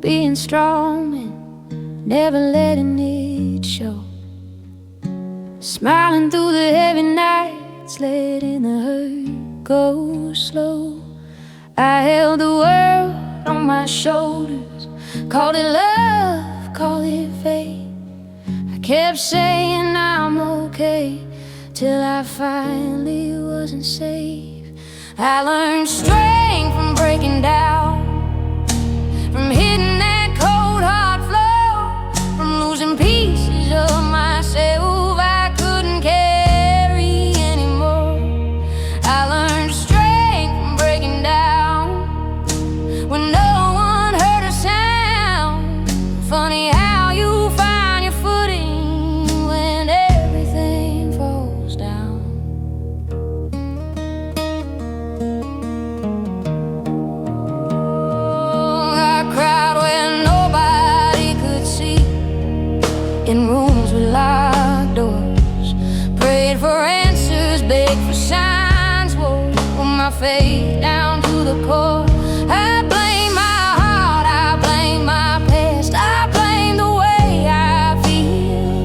being strong and never letting it show. Smiling through the heavy nights, letting the hurt go slow. I held the world on my shoulders, called it love, called it fate. I kept saying I'm okay, till I finally wasn't safe. I learned strength from breaking down, from hitting that cold hard floor, from losing pieces of myself I couldn't carry anymore. I learned strength from breaking down when no one heard a sound. Funny how you find your footing when everything falls down. I cried when nobody could see, in rooms with locked doors. Prayed for answers, begged for signs, wore my faith down to the core. I blame my heart, I blame my past, I blame the way I feel.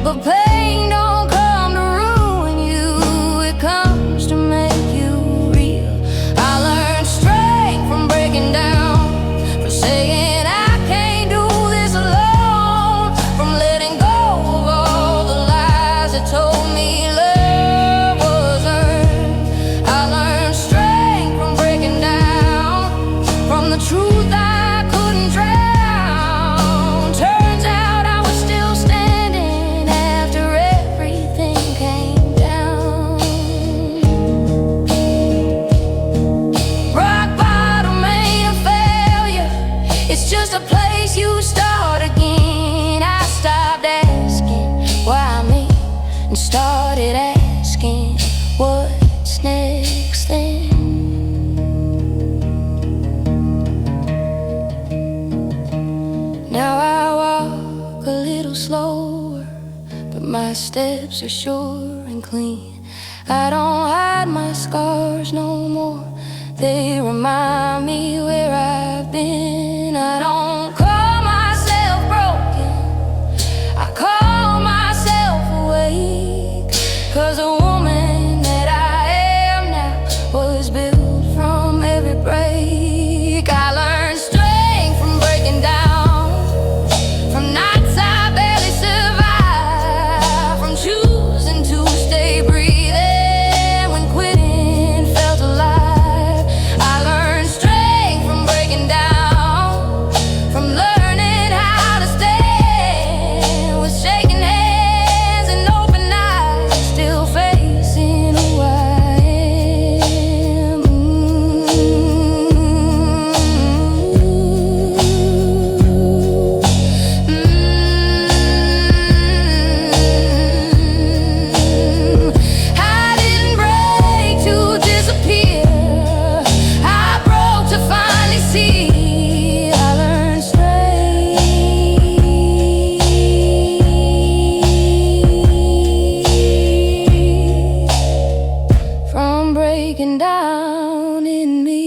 But pain don't come to ruin you, it comes to make you real. I learned strength from breaking down, from saying I can't do this alone, from letting go of all the lies that told me love was earned. I learned strength from breaking down, from the truth I couldn't drown. Turns out I was still standing after everything came down. Rock bottom ain't a failure, it's just a place you start again. I stopped asking why me and started asking what's next then. Now I walk a little slower, but my steps are sure and clean. I don't hide my scars no more, they remind me where I've been. I don't call myself broken, I call myself awake, 'cause a woman that I am now was built from every break. I learned strength from breaking down, from nights I barely survived, from choosing to stay breathing when quitting felt alive. I learned strength from breaking down, from learning how to stand with shaking hands and open eyes, still facing who I am. I didn't break to disappear, I broke to finally see. I learned strength from breaking down in me.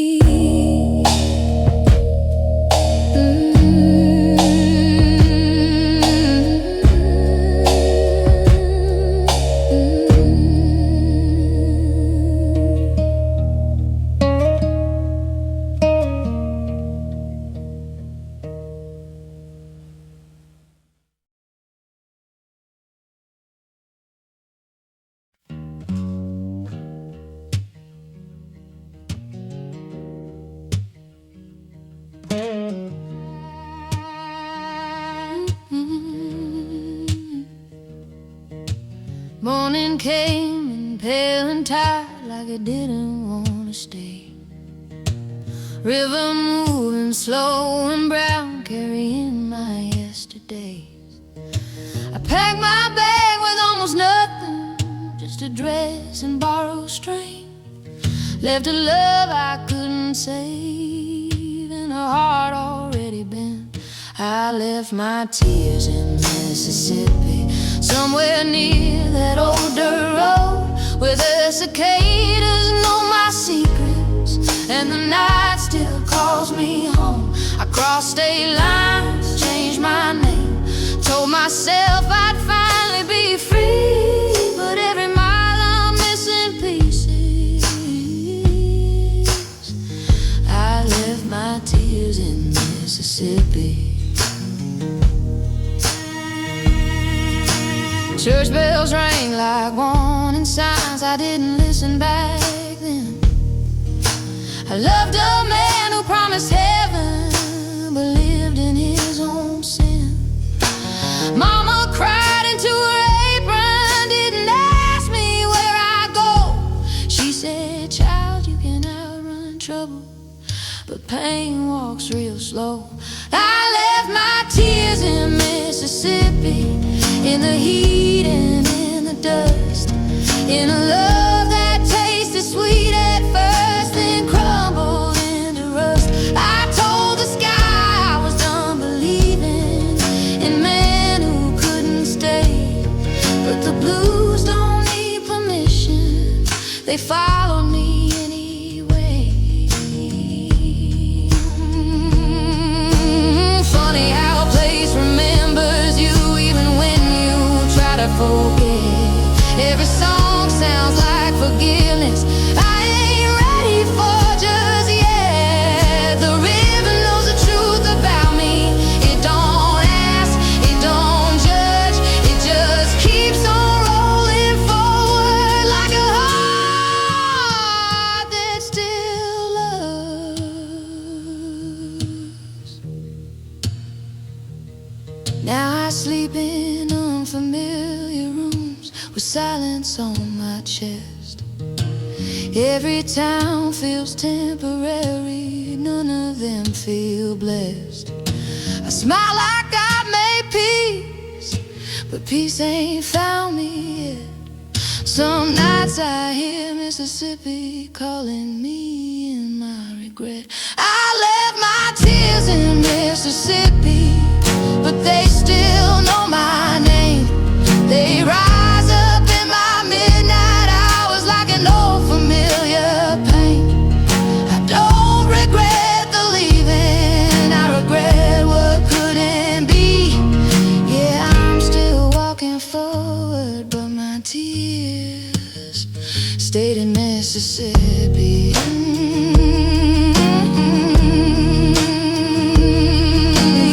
Morning came and pale and tired, like it didn't want to stay. River moving slow and brown, carrying my yesterdays. I packed my bag with almost nothing, just a dress and borrowed strength. Left a love I couldn't save and a heart already bent. I left my tears in Mississippi, somewhere near that old dirt road where the cicadas know my secrets and the night still calls me home. I crossed Crossed state lines, changed my name. Told myself I'd finally be free, but every mile I'm missing pieces. I left my tears in Mississippi. Church bells rang like warning signs. I didn't listen back then. I loved a man who promised heaven, but lived in his own sin. Mama cried into her apron, didn't ask me where I go. She said, child, you can outrun trouble, but pain walks real slow. I left my tears in Mississippi, in the heat and in the dust, in a love that tasted sweet at first, then crumbled into rust. I told the sky I was done believing in men who couldn't stay, but the blues don't need permission, they followed me anyway. Funny how a place remembers you even when you try to forget. Every song sounds like forgiveness. I ain't ready for just yet. The river knows the truth about me. It don't ask, it don't judge, it just keeps on rolling forward like a heart that still loves. Now I sleep in unfamiliar rooms with silence on my chest. Every town feels temporary, none of them feel blessed. I smile like I made peace, but peace ain't found me yet. Some nights I hear Mississippi calling me in my regret. I left my tears in Mississippi, but they still know my name. They rise up in my midnight hours like an old familiar pain. I don't regret the leaving, I regret what couldn't be. Yeah, I'm still walking forward, but my tears stayed in Mississippi.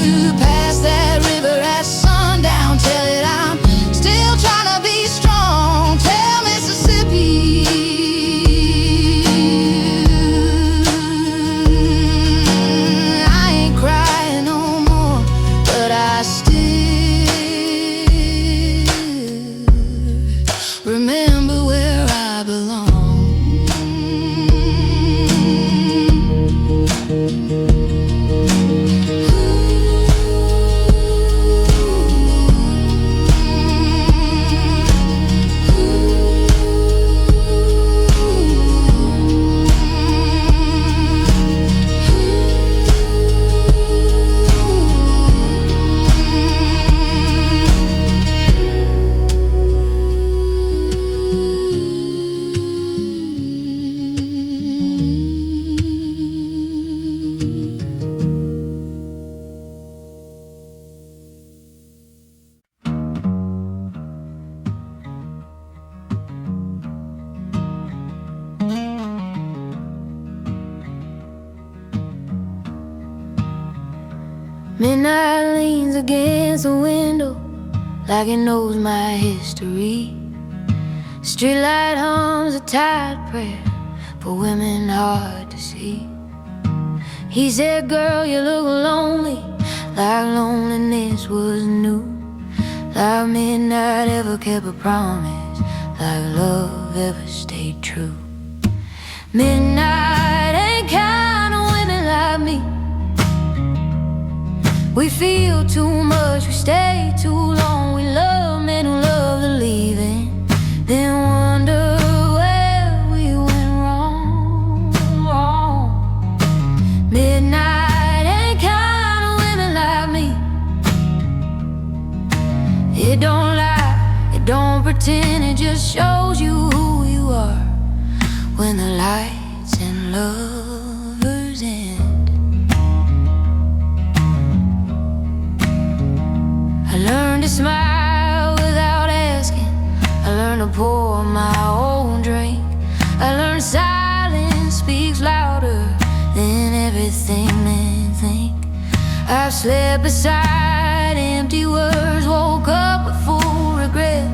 You pass that river at sundown, tell it I'm still trying to be strong. Tell Mississippi I ain't crying no more, but I still remember where I belong. Midnight leans against the window like it knows my history. Streetlight hums a tired prayer for women hard to see. He said, girl, you look lonely, like loneliness was new, like midnight ever kept a promise, like love ever stayed true. Midnight ain't kind of women like me. We feel too much, we stay too long. We love men who love the leaving, then wonder where we went wrong. Midnight ain't kind of women like me. It don't lie, it don't pretend, it just shows you who you are when the lights and lovers end. smile without asking. I learned to pour my own drink. I learned silence speaks louder than everything men think. I've slept beside empty words, woke up with full regret.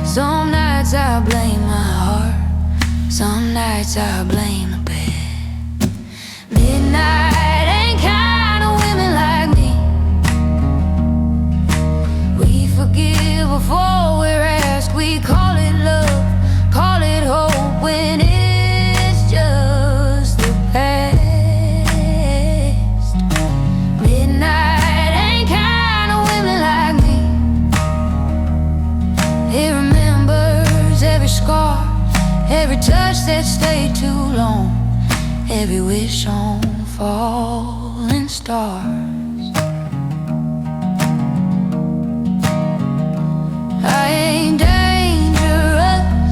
Some nights I blame my heart, some nights I blame the bed. Midnight ain't kind of women like me. We forgive before we're asked. We call it love, call it hope when it's just the past. Midnight ain't kind of women like me. It remembers every scar, every touch that stayed too long, every wish on falling stars. I ain't dangerous,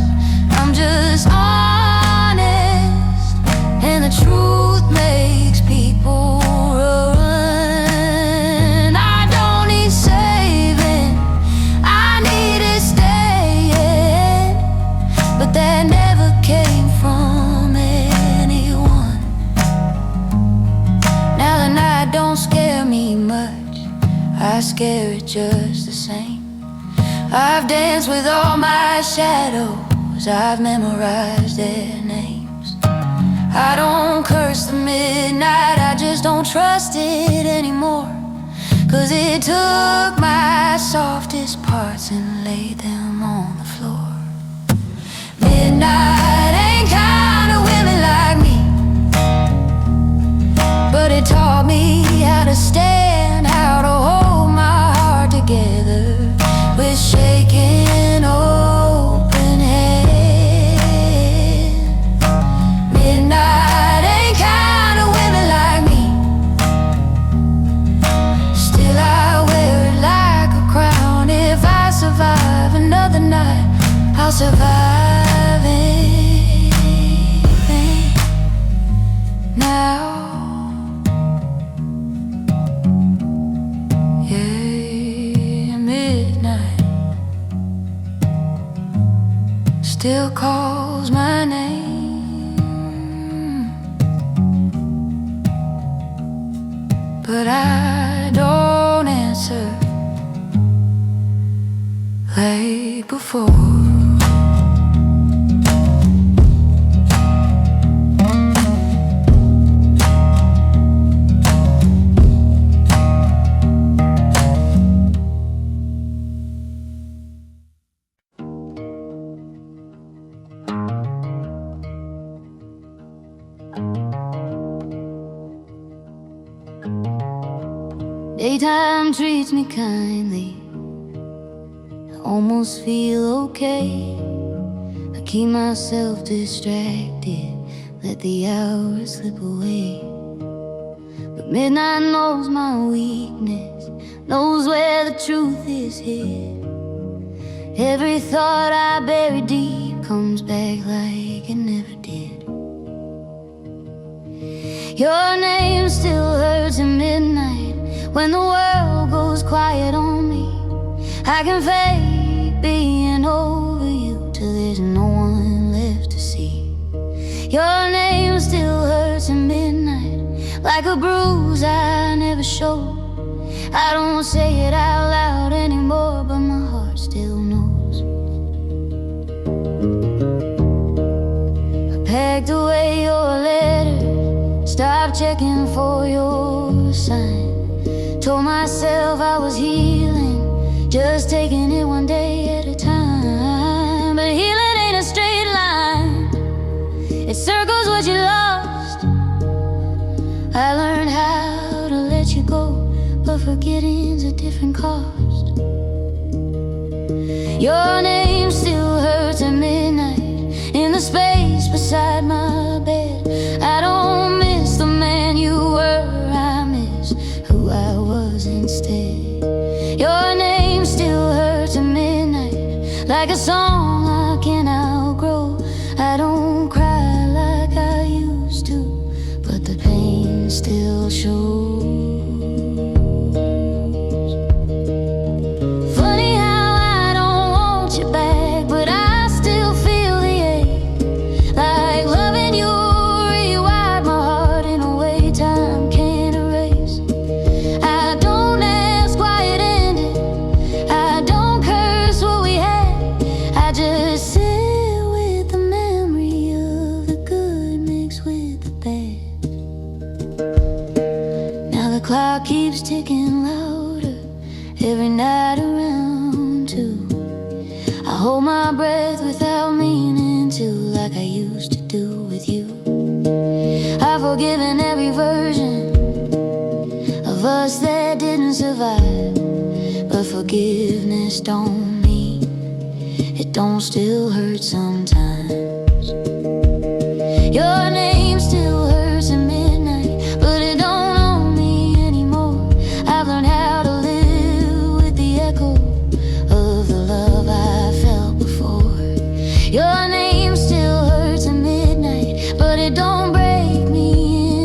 I'm just honest, and the truth makes people run. I don't need saving, I needed staying, but that never came from anyone. Now the night don't scare me much, I scare it just the same. I've danced with all my shadows, I've memorized their names. I don't curse the midnight, I just don't trust it anymore. 'Cause it took my softest parts and laid them on the floor. Midnight ain't kind of women like me, but it taught me how to stand, how to hold my heart together with shaking open hand. Midnight ain't kind of women like me. Still I wear it like a crown. If I survive another night, I'll survive anything now. Still calls my name, but I don't answer like before. Daytime treats me kindly, I almost feel okay. I keep myself distracted, let the hours slip away. But midnight knows my weakness, knows where the truth is hid. Every thought I bury deep comes back like it never did. Your name still hurts at midnight. When the world goes quiet on me, I can fake being over you till there's no one left to see. Your name still hurts at midnight, like a bruise I never showed. I don't say it out loud anymore, but my heart still knows. I packed away your letter, stopped checking for your sign. Told myself I was healing, just taking it one day at a time. But healing ain't a straight line, it circles what you lost. I learned how to let you go, but forgetting's a different cost. Your name still hurts at midnight, in the space beside my bed. I don't miss the man you were, I miss who I was instead. Your name still hurts at midnight, like a song I can't outgrow. I don't cry like I used to, but the pain still shows. keeps ticking louder every night around 2. I hold my breath without meaning to, like I used to do with you. I've forgiven every version of us that didn't survive, but forgiveness don't mean it don't still hurt sometimes. Your name still hurts at midnight, but it don't own me anymore. I've learned how to live with the echo of the love I felt before. Your name still hurts at midnight, but it don't break me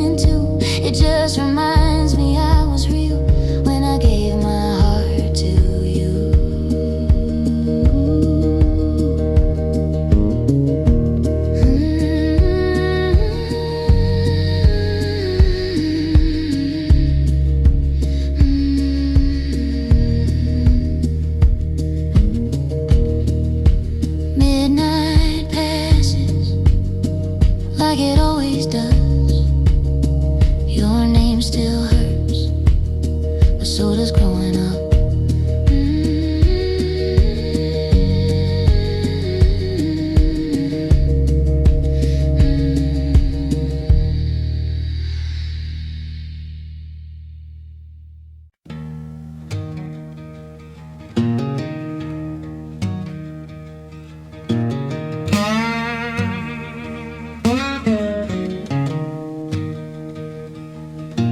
in two. It just reminds me I was real when I gave my heart to you. Midnight passes like it always does. Your name still hurts, but so does growing up.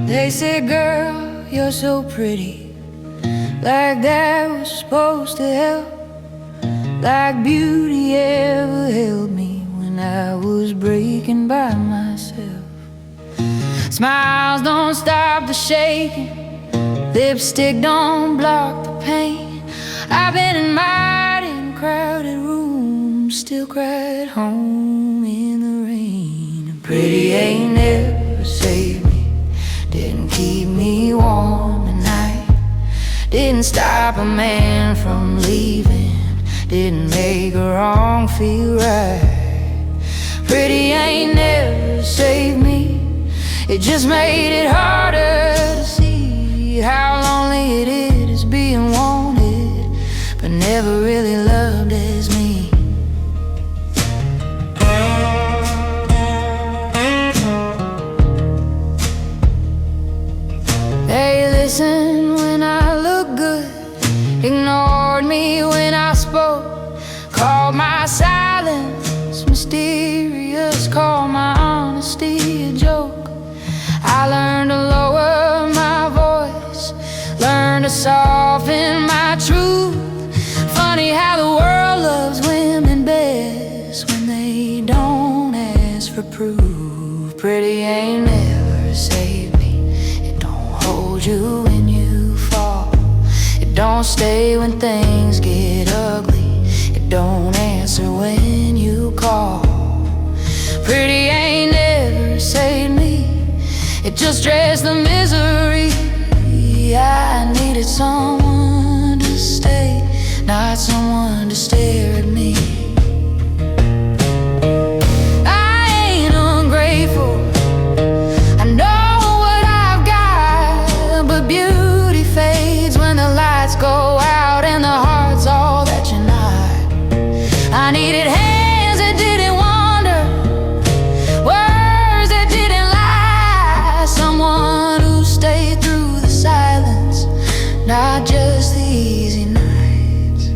They said, girl, you're so pretty, like that was supposed to help, like beauty ever held me when I was breaking by myself. Smiles don't stop the shaking, lipstick don't block the pain. I've been in mighty crowded rooms, still cried home in the rain. Pretty ain't never saved me, didn't keep me warm at night, didn't stop a man from leaving, didn't make a wrong feel right. Pretty ain't never saved me, it just made it harder to see how lonely it is being wanted, but never really loved as me. They listened when I looked good, ignored me when I spoke, called my silence mysterious, called my honesty a joke. I learned to lower my voice, learned to soften my truth. Funny how the world loves women best when they don't ask for proof. Pretty ain't never saved me, it don't hold you when you fall, it don't stay when things get ugly, it don't answer when you call. Pretty ain't never saved me, it just dressed the misery. I needed someone to stay, not someone to stare at me. I ain't ungrateful, I know what I've got, but beauty fades when the lights go out and the heart's all that you're not. I needed hands that didn't wander, words that didn't lie, someone who stayed through the silence, not just the easy nights.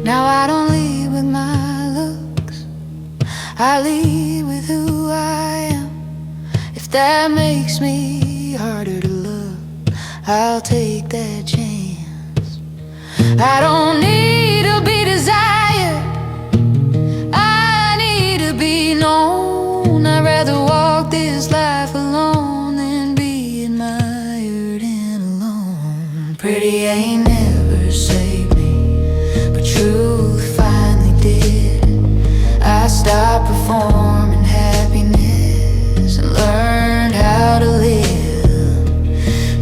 Now I don't lead with my looks, I lead with who I am. If that makes me harder to love, I'll take that chance. I don't need to be desired, I need to be known. I'd rather walk this life alone than be admired and alone. Pretty ain't never saved me, but truth finally did. I stopped performing happiness and learned how to live.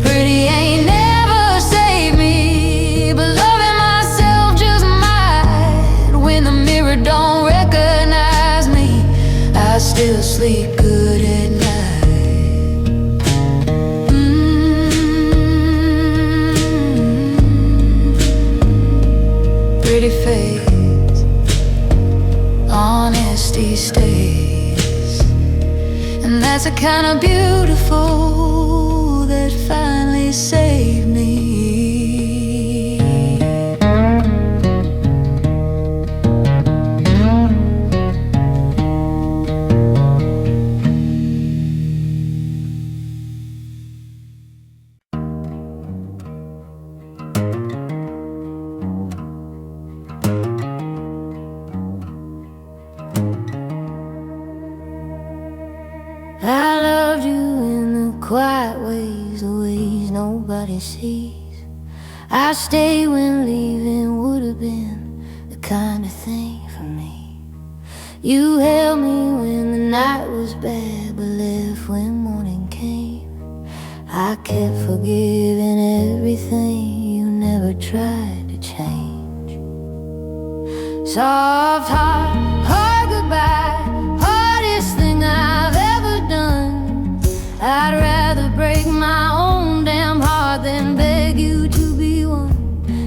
Pretty ain't never saved me, but loving myself just might. When the mirror don't recognize me, still sleep good at night. Pretty face, honesty stays, and that's a kind of beautiful that finally saved me. I loved you in the quiet ways, the ways nobody sees. I stayed when leaving would have been the kind of thing for me. You held me when the night was bad, but left when morning came. I kept forgiving everything, you never tried to change. Soft heart, hard goodbye, hardest thing I've ever done. I'd rather break my own damn heart than beg you to be one.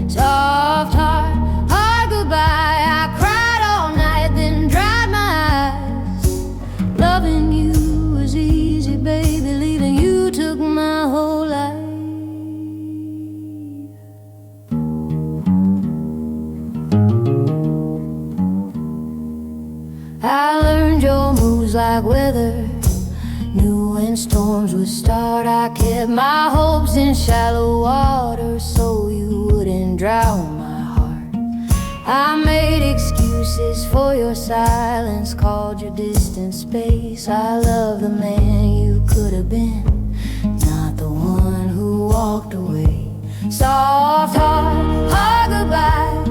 Soft heart, hard goodbye, I cried all night then dried my eyes. Loving you was easy, baby, leaving you took my whole life. I learned your moves like weather, knew when storms would start. I kept my hopes in shallow water so you wouldn't drown my heart. I made excuses for your silence, called your distant space. I love the man you could have been, not the one who walked away. Soft heart, hard goodbye,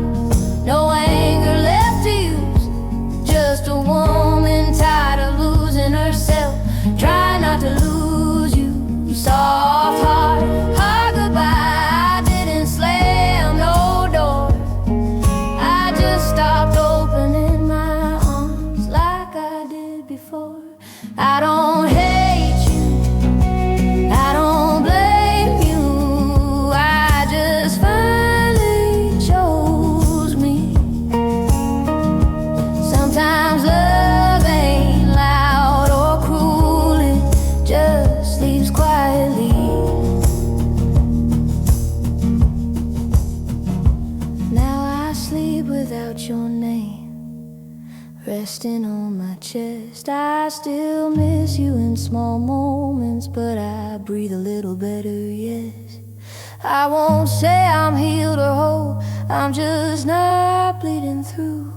no anger left to use, just a woman tired of losing herself, try not to lose you. Soft heart, hard goodbye, I didn't slam no door, I just stopped opening my arms like I did before. I don't hate you, I don't blame you, I just finally chose me. Sometimes love ain't loud or cruel, it just leaves quietly. Now I sleep without your name resting on my chest. I still miss you in small moments, but I breathe a little better, yes. I won't say I'm healed or whole, I'm just not bleeding through.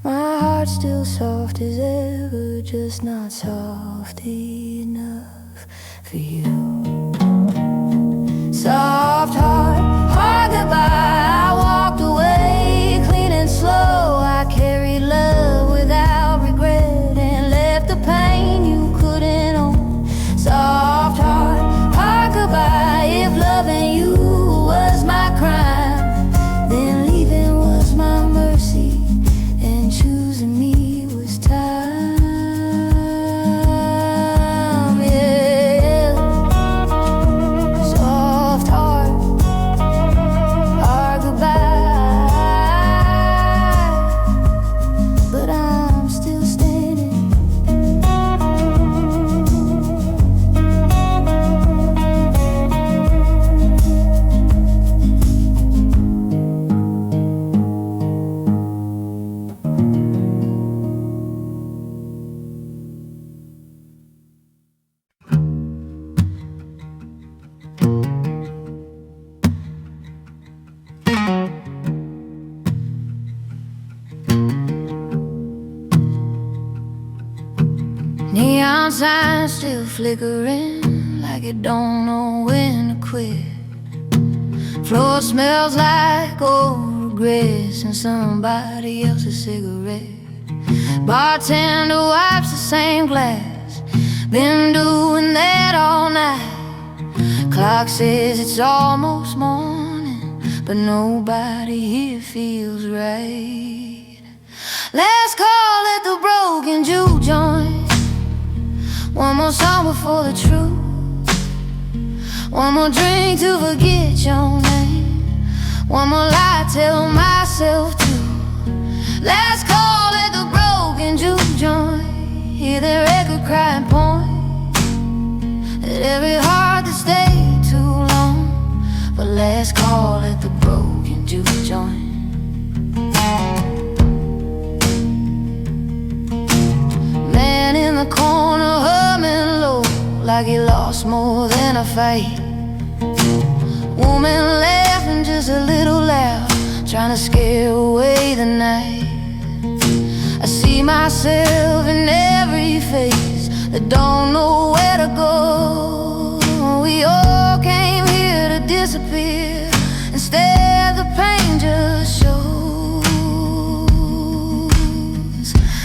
My heart's still soft as ever, just not soft enough for you. Soft heart, hard goodbye, I walked away clean and slow. I carried love without regret and left the pain you couldn't own. Soft heart, hard goodbye, if loving you was my crime, then leaving was my mercy, and choosing me was time, yeah. Soft heart, hard goodbye, but I'm still standing. Neon signs still flickering like it don't know when to quit. Floor smells like old regrets and somebody else's cigarette. Bartender wipes the same glass, been doing that all night. Clock says it's almost morning, but nobody here feels right. Let's call it the broken juke joint. One more song before the truth. One more drink to forget your name. One more lie I tell myself to. Let's call it the broken juke joint. Hear the record cry and point at every heart that stayed too long. But let's call it the broken juke joint. Man in the corner humming low, like he lost more than a fight. Woman laughing just a little loud, trying to scare away the night. I see myself in every face that don't know where to go. We all came here to disappear, instead the pain just shows.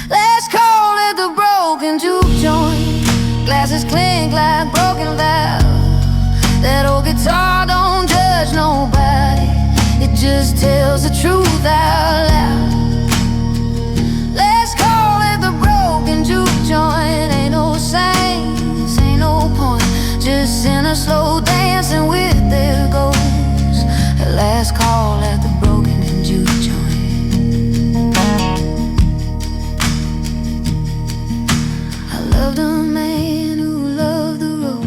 Let's call it the broken juke joint. Glasses clink like broken valves. That old guitar don't judge nobody, it just tells the truth out loud. Let's call it the broken juke joint. Ain't no saints, ain't no point, just sinners slow dancing with their ghosts. Let's call it the broken juke joint. I loved a man who loved the road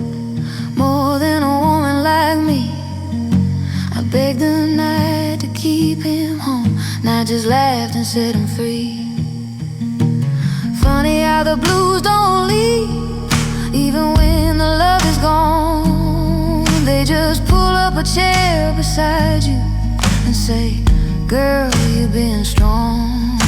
more than a woman like me. I begged the night to keep him home, night just laughed and set him free. Funny how the blues don't leave, even when the love is gone. They just pull up a chair beside you and say, girl, you've been strong.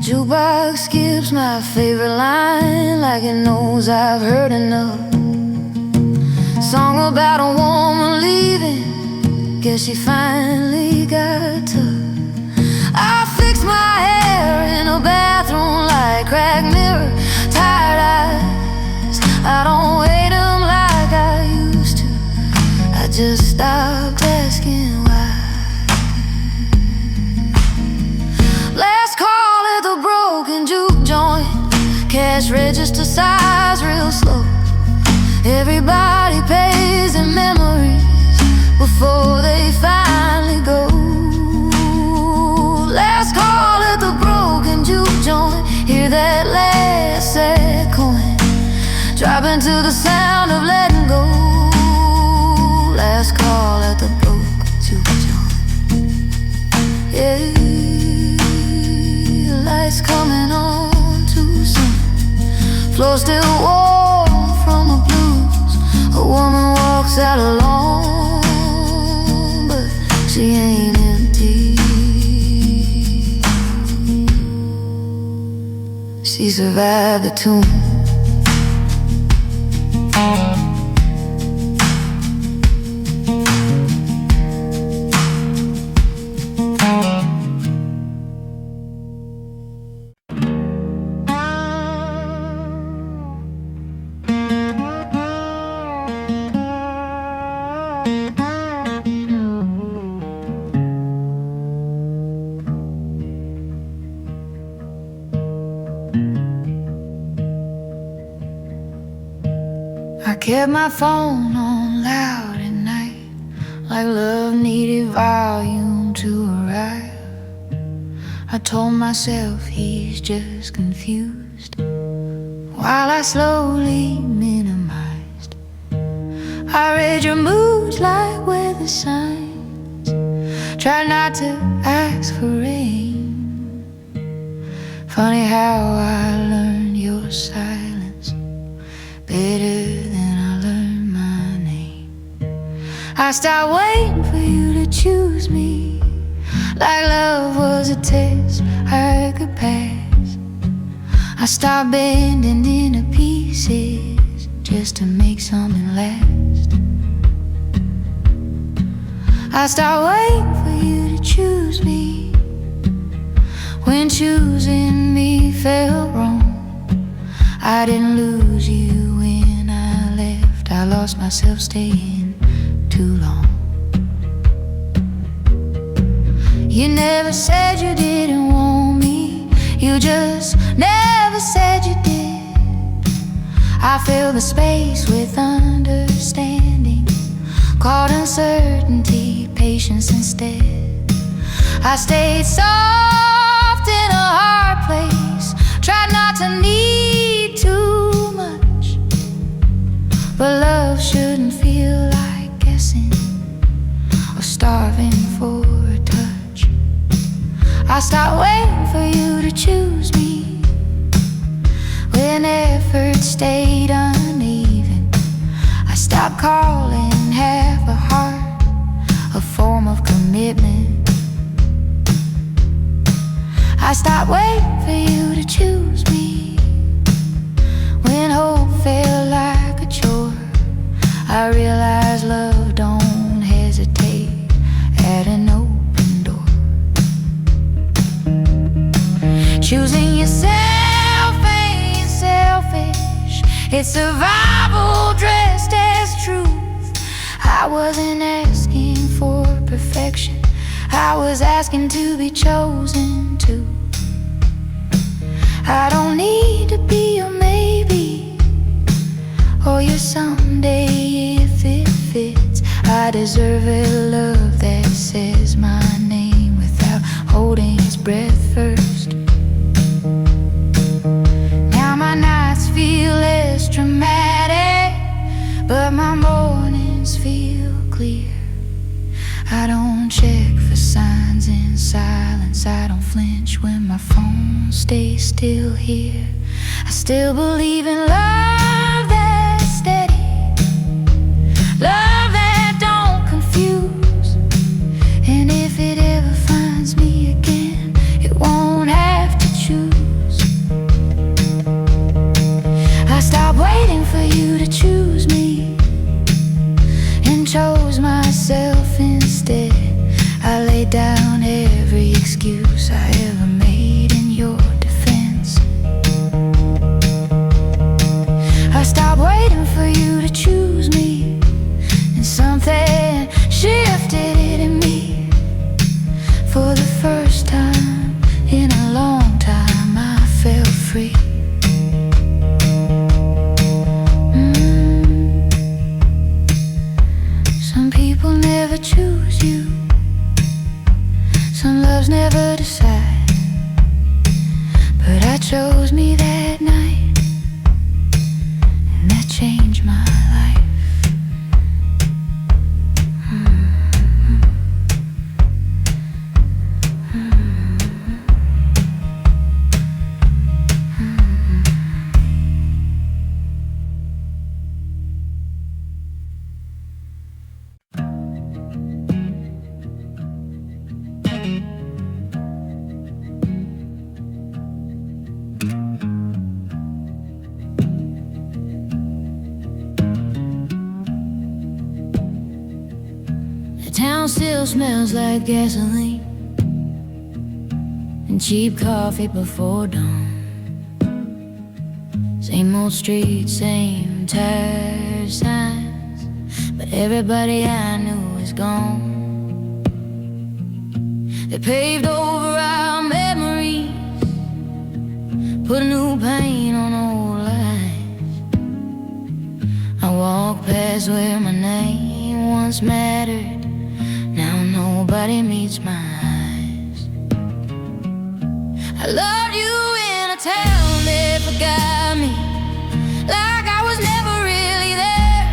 Jukebox skips my favorite line like it knows I've heard enough. Song about a woman leaving, guess she finally got tough. I fix my hair in a bathroom like cracked mirror, tired eyes. I don't hate them like I used to, I just stopped asking why. Let's call it the broken juke joint. Cash register size real slow. Everybody pays their memories before they finally go. Let's call it the broken juke joint. Hear that last sad coin dropping to the sound of letting go. Let's call it the broken juke joint. Yeah, the lights coming on too soon. Floor still warm from the blues. A woman walks out alone, but she ain't empty. She survived the tomb. I kept my phone on loud at night, like love needed volume to arrive. I told myself he's just confused, while I slowly minimized. I read your moods like weather signs, tried not to ask for rain. Funny how I learned your silence better than I learned my name. I stopped waiting for you to choose me, like love was a test I could pass. I stopped bending into pieces just to make something last. I stopped waiting for you to choose me, when choosing me felt wrong. I didn't lose you when I left, I lost myself staying too long. You never said you didn't want me, You just never said you did. I fill the space with understanding, called uncertainty, patience instead. I stayed soft in a hard place, tried not to need too much, but love shouldn't feel like guessing or starving for a touch. I stopped waiting for you to choose me when effort stayed uneven. I stopped calling half a heart a form of commitment. I stopped waiting for you to choose me when hope felt like a chore. I realized love don't hesitate at an open door. Choosing yourself ain't selfish, it's survival dressed as truth. I wasn't asking for perfection, I was asking to be chosen too. I don't need to be your maybe or your someday if it fits. I deserve a love that says my name without holding its breath first. Now my nights feel less dramatic, but my mornings feel clear. I don't check for signs in silence, I don't flinch when my phone stays still here. I still believe in love that's steady, love that don't confuse. And if it ever finds me again, it won't have to choose. I stopped waiting for you to choose me and chose myself instead. I laid down every excuse I ever made in your defense. I stopped waiting for you to choose me, and something shifted in me. For the first time in a long time, I felt free. Some people never choose you, some loves never decide, but I chose me that night, and that changed my life. Town still smells like gasoline and cheap coffee before dawn. Same old streets, same tired signs, but everybody I knew is gone. They paved over our memories, put a new paint on old lives. I walk past where my name once mattered, now nobody meets my eyes. I loved you in a town that forgot me, like I was never really there.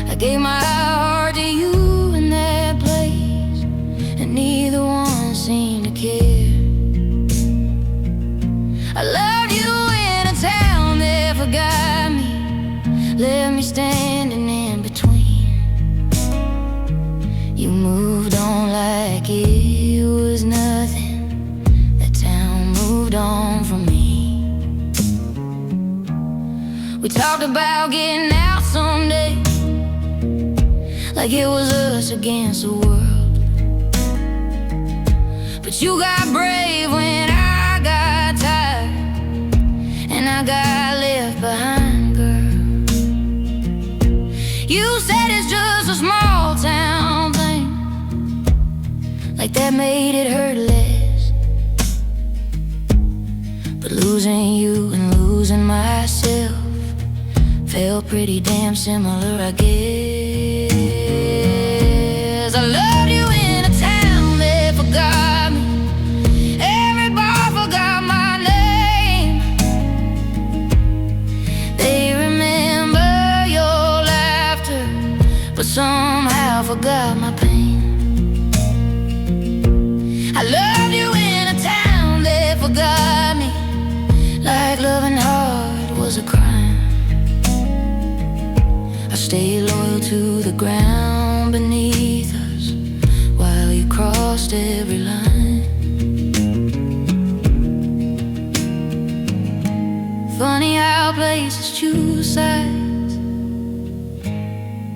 I gave my heart to you in that place, and neither one seemed to care. I loved you in a town that forgot me, left me standing in between. You moved on like it was nothing, the town moved on from me. We talked about getting out someday, like it was us against the world. But you got brave when I got tired, and I got left behind, girl. You said it's just a small town thing, like that made it hurt less. But losing you and losing myself felt pretty damn similar, I guess. I loved you in a town that forgot me. Every bar forgot my name. They remember your laughter, but somehow forgot my pain. I loved you in a town that forgot me, like loving hard was a crime. I stayed loyal to the ground beneath us while you crossed every line. Funny how places choose sides,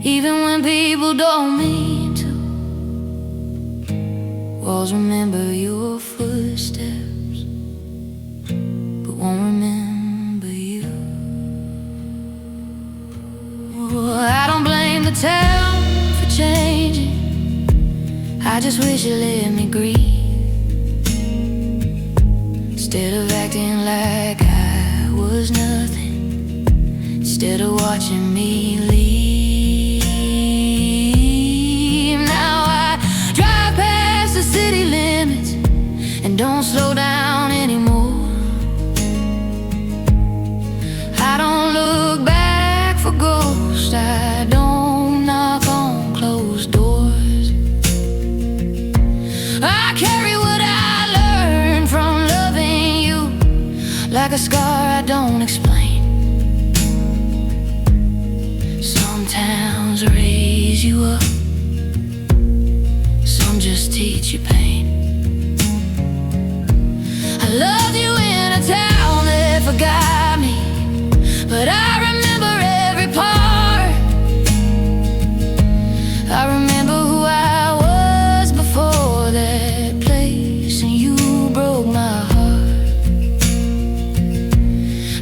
even when people don't mean to. Walls remember your footsteps, but won't remember you. I don't blame the town for changing, I just wish you let me grieve. Instead of acting like I was nothing, instead of watching me leave. Now I drive past the city limits and don't slow down anymore. I don't look back for ghosts, I don't knock on closed doors. I carry what I learned from loving you, like a scar I don't explain. Some towns raise you up, some just teach you pain. I loved you in a town that forgot me, but I remember every part. I remember who I was before that place, and you broke my heart.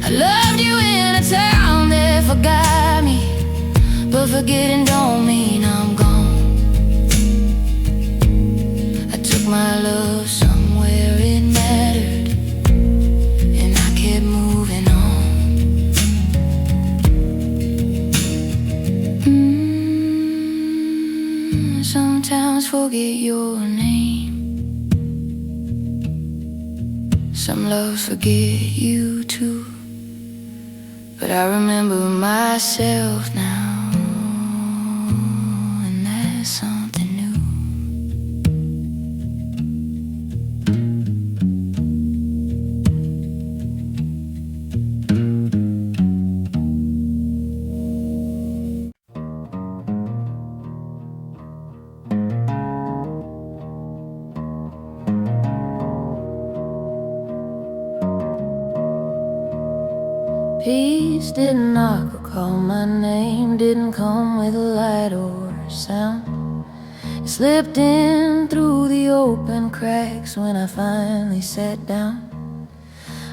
I loved you in a town that forgot me, but forgetting don't mean I'm gone. I took my love somewhere it mattered, and I kept moving on. Some towns forget your name, some loves forget you too. But I remember myself now, and that's something new. Peace didn't knock or call my name, didn't come with a light or a sound. It slipped in through the open cracks when I finally sat down.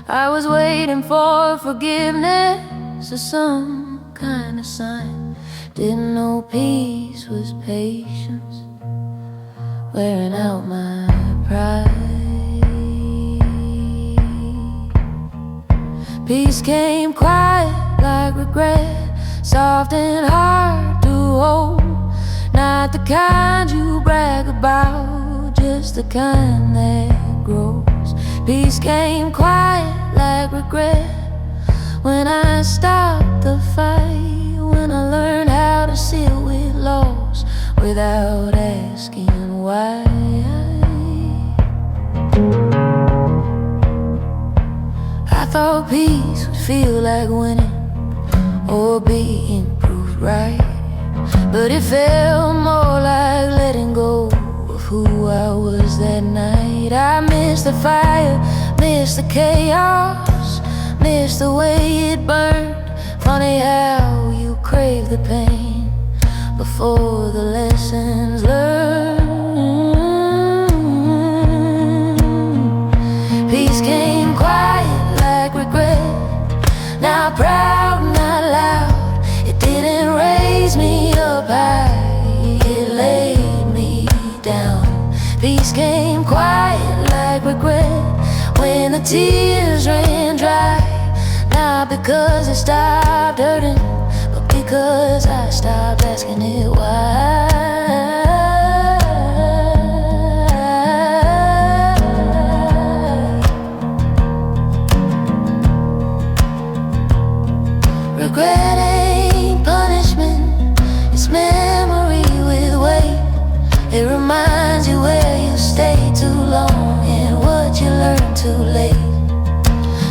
I was waiting for forgiveness or some kind of sign. Didn't know peace was patience, wearing out my pride. Peace came quiet like regret, soft and hard to hold. Not the kind you brag about, just the kind that grows. Peace came quiet like regret, when I stopped the fight, when I learned how to sit with loss without asking why. I thought peace would feel like winning or being proved right, but it felt more like letting go of who I was that night. I missed the fire, missed the chaos, missed the way it burned. Funny how you crave the pain before the lessons learned. Peace came quiet like regret, not proud, not loud. It didn't raise me up high, it laid me down. Peace came quiet like regret, when the the tears ran dry. Not because it stopped hurting, but because I stopped asking it why. Regret ain't punishment, it's memory with weight. It reminds you where you stayed too long and what you learned too late.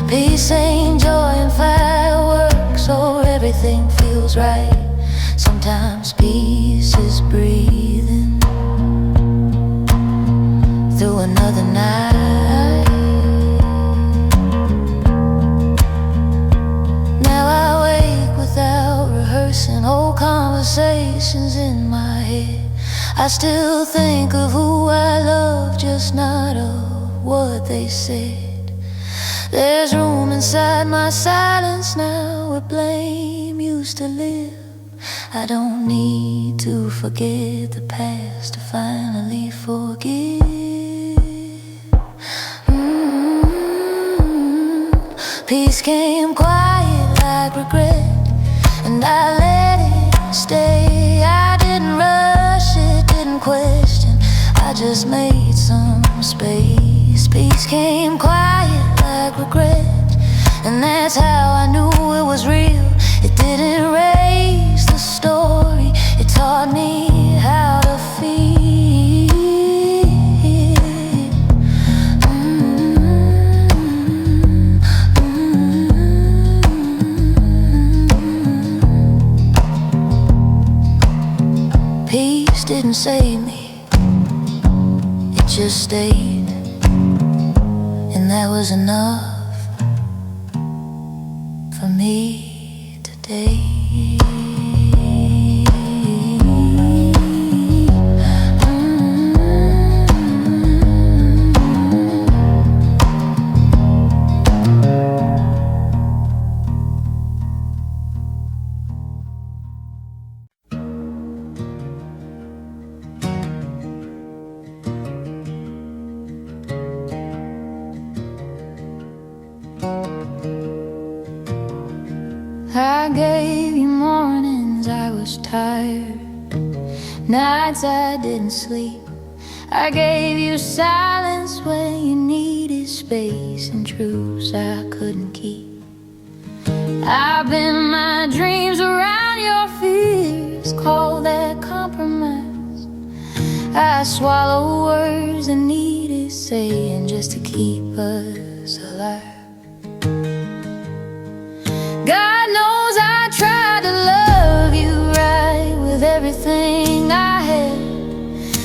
Peace ain't joy and fireworks, or everything feels right. Sometimes peace is breathing through another night. Now I wake without rehearsing old conversations in my head. I still think of who I love, just not of what they said. There's room inside my silence now where blame used to live. I don't need to forget the past to finally forgive. Peace came quiet like regret, and I let it stay. I didn't rush it, didn't question, I just made some space. Peace came quiet like regret, and that's how I knew it was real. It didn't erase the story, it taught me how to feel. Peace didn't save me, it just stayed, and that was enough for me today. I gave you mornings I was tired, nights I didn't sleep. I gave you silence when you needed space, and truths I couldn't keep. I bend my dreams around your fears, call that compromise. I swallow words that needed saying just to keep us alive. God knows I tried to love you right with everything I had.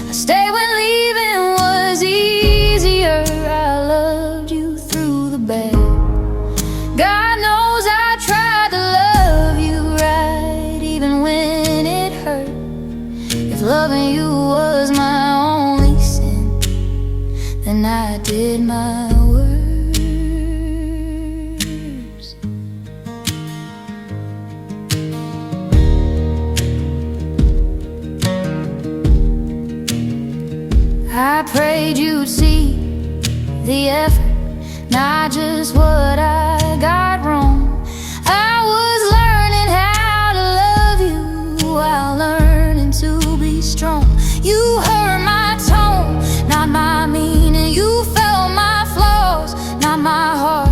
I stayed when leaving was easier. I loved you through the bad. God knows I tried to love you right even when it hurt. If loving you was my only sin, then I did my worst. I prayed you'd see the effort, not just what I got wrong. I was learning how to love you while learning to be strong. You heard my tone, not my meaning. You felt my flaws, not my heart.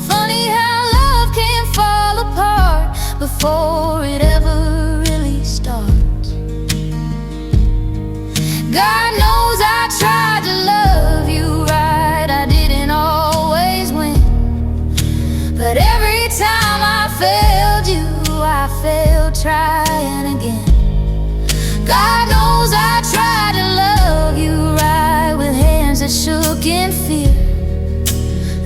Funny how love can fall apart before it ever really starts. God knows I tried to love you right, I didn't always win. But every time I failed you, I failed trying again. God knows I tried to love you right with hands that shook in fear.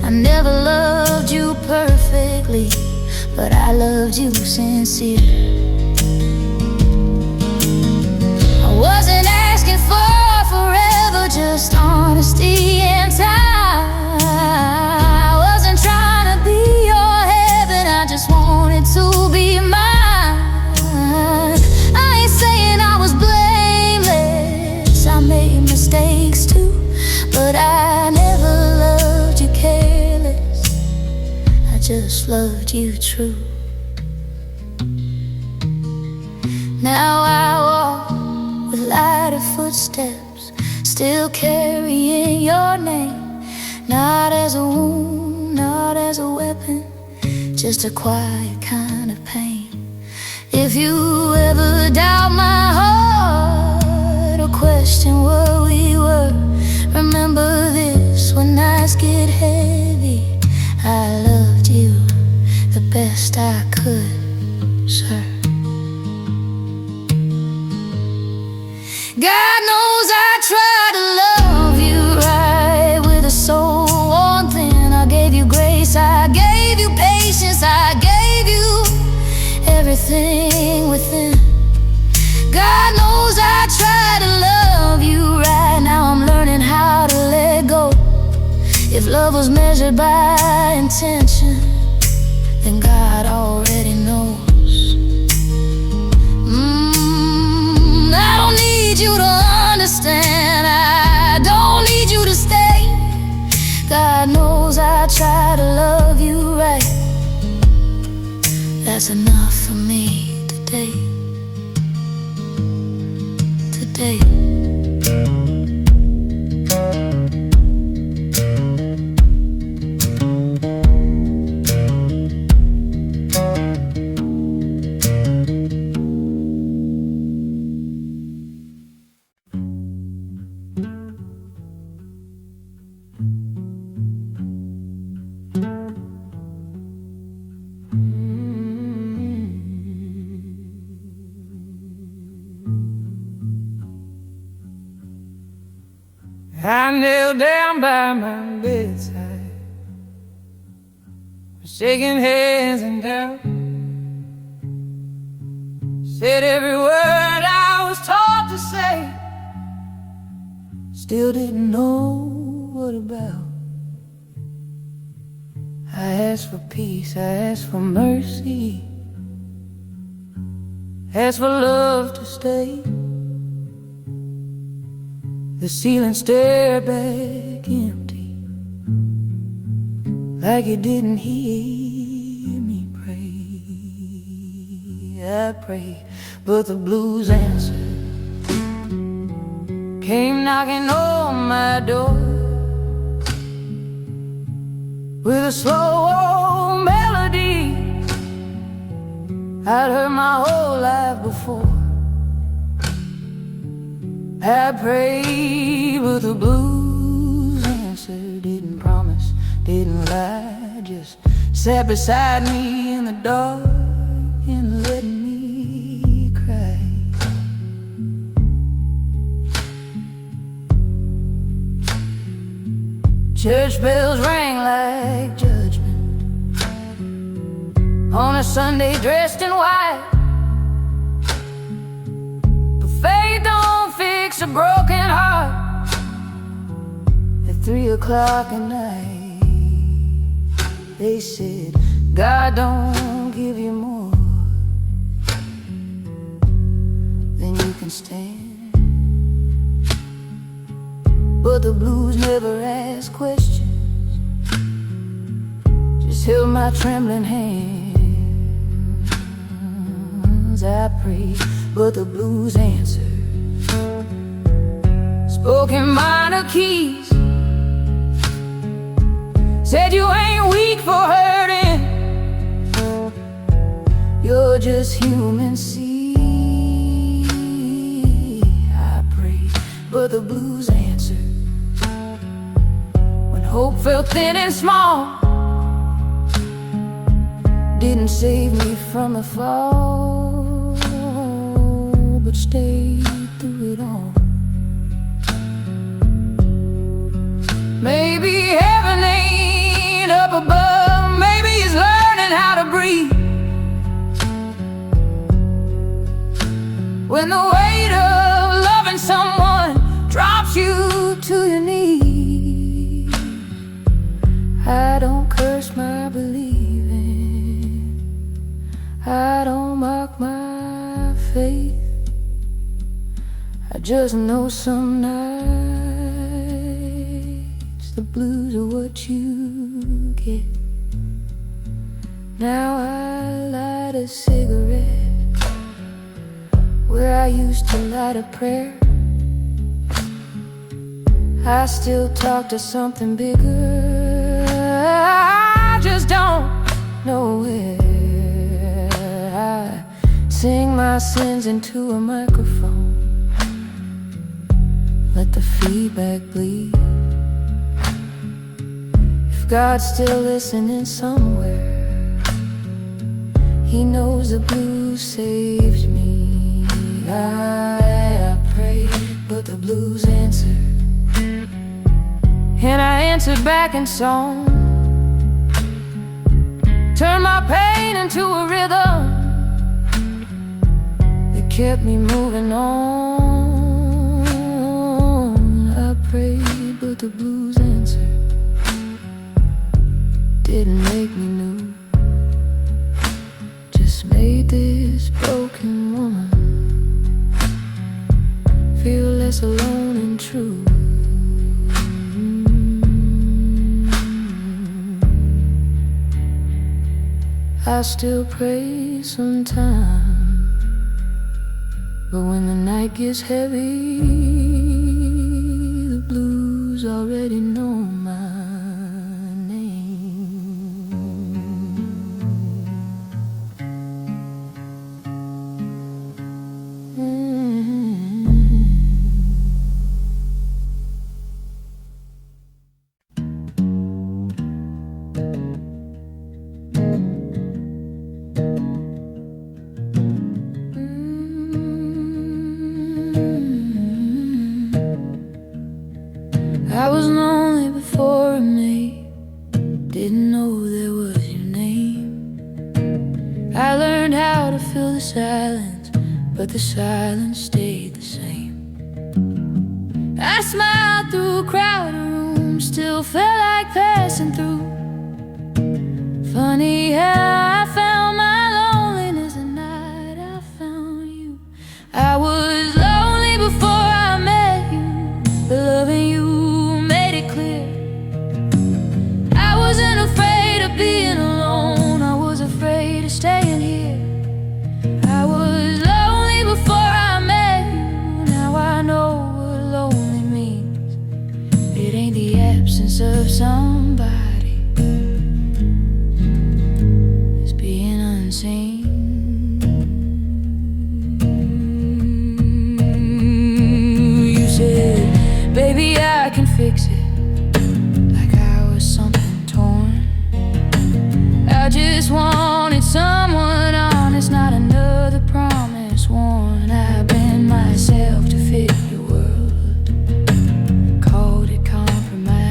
I never loved you perfectly, but I loved you sincere. I wasn't asking for forever, just honesty and time. I wasn't trying to be your heaven, I just wanted to be mine. I ain't saying I was blameless, I made mistakes too, but I never loved you careless. just loved you true. Now I walk with lighter footsteps, still carrying your name. Not as a wound, not as a weapon, just a quiet kind of pain. If you ever doubt my heart or question where we were, remember this: when nights get heavy, I loved you the best I could, sir. God knows I tried to love you right, with a soul worn thin. I gave you grace, I gave you patience, I gave you everything within. God knows I tried to love you right. Now I'm learning how to let go. If love was measured by intention, then God already knows. I don't need you to understand, I don't need you to stay. God knows I try to love you right. That's enough for me today. Today. I knelt down by my bedside, shaking hands and doubt. Said every word I was taught to say, still didn't know what about. I asked for peace, I asked for mercy, asked for love to stay. The ceiling stared back empty, like it didn't hear me pray. I prayed, but the blues answered, came knocking on my door with a slow old melody I'd heard my whole life before. I prayed, but the blues answered, didn't promise, didn't lie, just sat beside me in the dark and let me cry. Church bells rang like judgment on a Sunday dressed in white. But faith don't fix a broken heart at 3 o'clock at night. They said, God don't give you more than you can stand. But the blues never asked questions, just held my trembling hands. I prayed, but the blues answered, spoke in minor keys, said you ain't weak for hurting, you're just human. See, I prayed, but the blues answered, when hope felt thin and small, didn't save me from the fall, but stayed through it all. Maybe heaven ain't up above, maybe he's learning how to breathe. When the weight of loving someone drops you to your knees, I don't curse my believing, I don't mock my faith. I just know some nights the blues are what you get Now I light a cigarette where I used to light a prayer. I still talk to something bigger, I just don't know where. I sing my sins into a microphone, let the feedback bleed. If God's still listening somewhere, He knows the blues saved me. I prayed, but the blues answered, and I answered back in song. Turned my pain into a rhythm that kept me moving on. I prayed, but the blues answered, didn't make me new, just made this broken woman feel less alone and true. I still pray sometimes, but when the night gets heavy, the blues already know my name. I was lonely before I made, didn't know there was your name. I learned how to fill the silence, but the silence stayed the same. I smiled through a crowded room, still felt like passing through. Funny how I found my loneliness the night I found you. I was lonely before I met you, but loving you made it clear. I wasn't afraid of being alone, I was afraid of staying here. I was lonely before I met you, now I know what lonely means. It ain't the absence of somebody, it's being unseen. You said, baby, I can fix it, like I was something torn. I just wanted someone honest, not another promise worn. I bent myself to fit your world, called it compromise.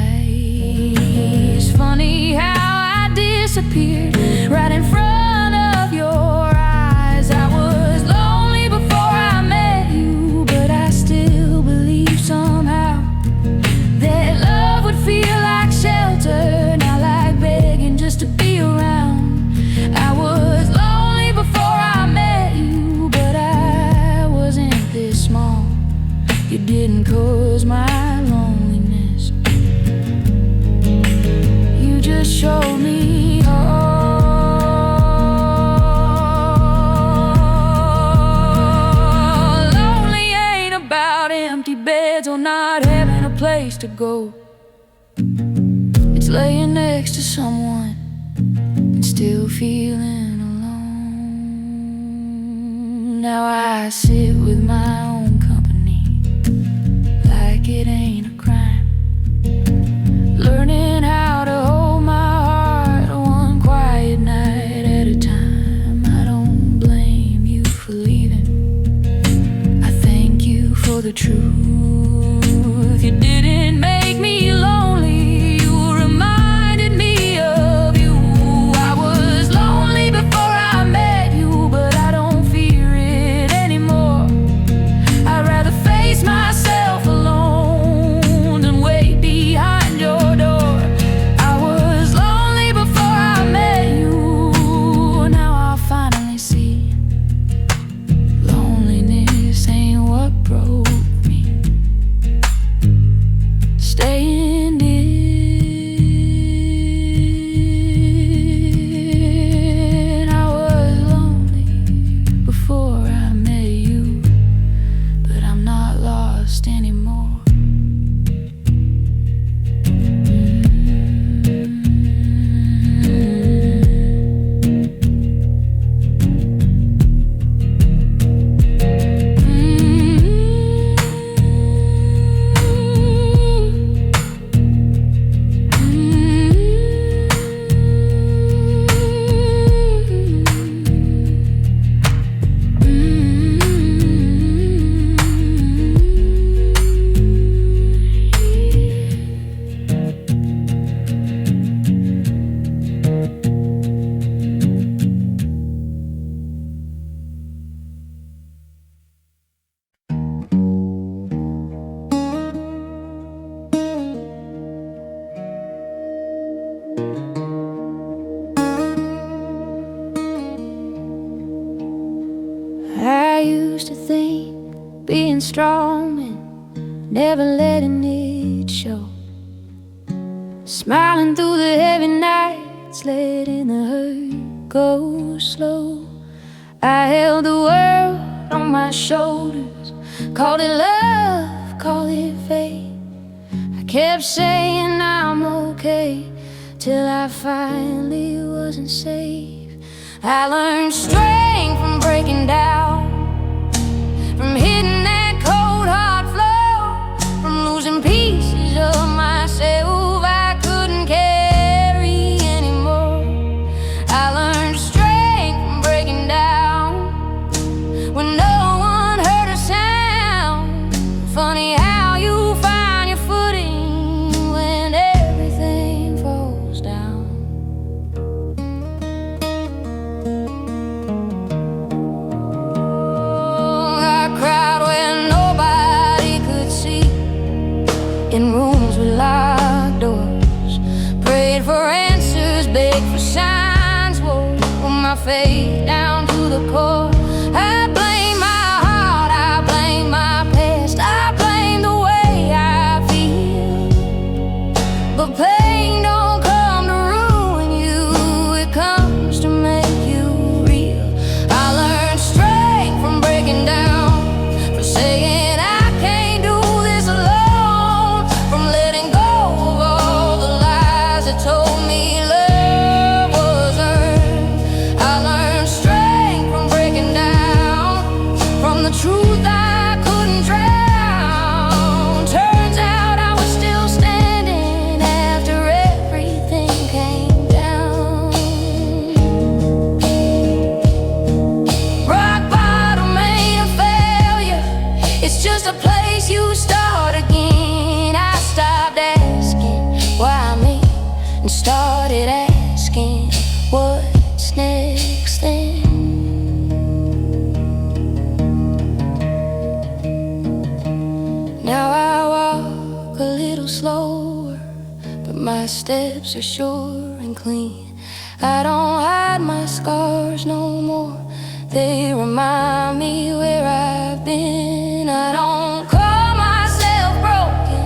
Funny how I disappeared right in front of your eyes. I was lonely before I met you, but I still believe somehow that love would feel like shelter, not like begging just to be around. I was lonely before I met you, but I wasn't this small. You didn't cause my loneliness, you just showed me all. Lonely ain't about empty beds or not having a place to go. It's laying next to someone and still feeling alone. Now I sit with my own company like it ain't a crime, learning how to hold my heart one quiet night at a time. I don't blame you for leaving, I thank you for the truth. You didn't make me lonely, you reminded me of you. I was lonely before I met you, but I don't fear it anymore. I'd rather face myself alone than wait behind your door. I was lonely before I met you, now I finally see loneliness ain't what broke me. I used to think being strong and never letting it show, smiling through the heavy nights, letting the hurt go slow. I held the world on my shoulders, called it love, called it fate. I kept saying I'm okay, till I finally wasn't safe. I learned strength from breaking down, from hitting that cold hard floor, from losing pieces of myself I couldn't carry anymore. I learned strength from breaking down when no one heard a sound. Funny how you find your footing when everything falls down. I cried when nobody could see, in rooms with locked doors, prayed for answers, begged for signs, wore my faith down to the core. I blame my heart, I blame my past, I blame the way I feel. But pain don't come to ruin you, it comes to make you real. I learned strength from breaking down, from saying I can't do this alone, from letting go of all the lies that told me love was earned. I learned strength from breaking down, from the truth I couldn't drown. Turns out I was still standing after everything came down. Rock bottom ain't a failure, it's just a place you start again. I stopped asking why me and started asking what's next then. Now I walk a little slower, but my steps are sure and clean. I don't hide my scars no more, they remind me where I've been. I don't call myself broken,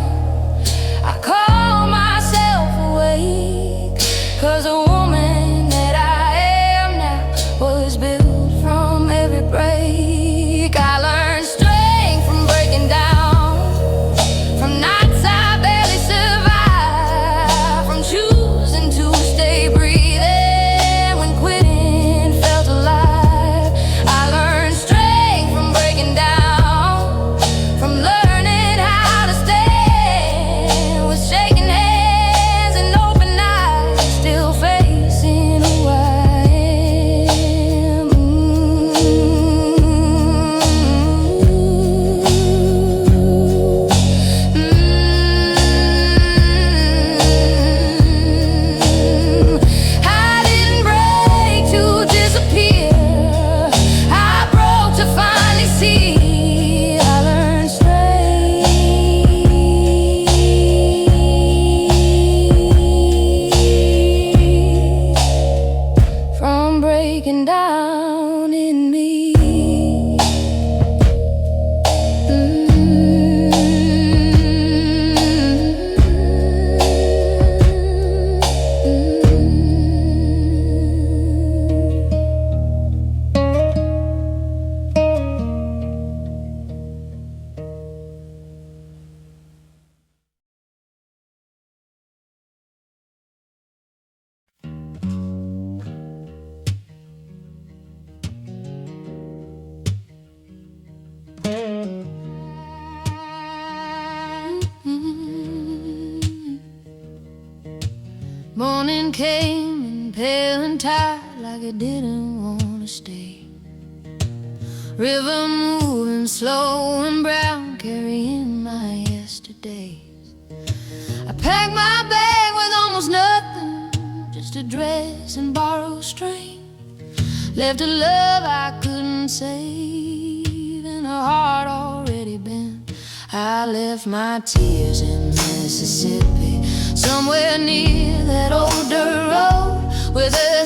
I call myself awake, 'cause a woman that I am now was built from every break. I learned strength from breaking down, from nights I barely survived, from choosing to stay breathing when quitting felt alive. I learned strength from breaking down, from learning how to stand with shaking hands and open eyes, still facing who I am. I didn't break to disappear, I broke to finally see. I learned strength from breaking down in me. Morning came and pale and tired, like it didn't want to stay. River moving slow and brown, carrying my yesterdays. I packed my bag with almost nothing, just a dress and borrowed string. Left a love I couldn't save and a heart already bent. I left my tears in Mississippi, somewhere near that old dirt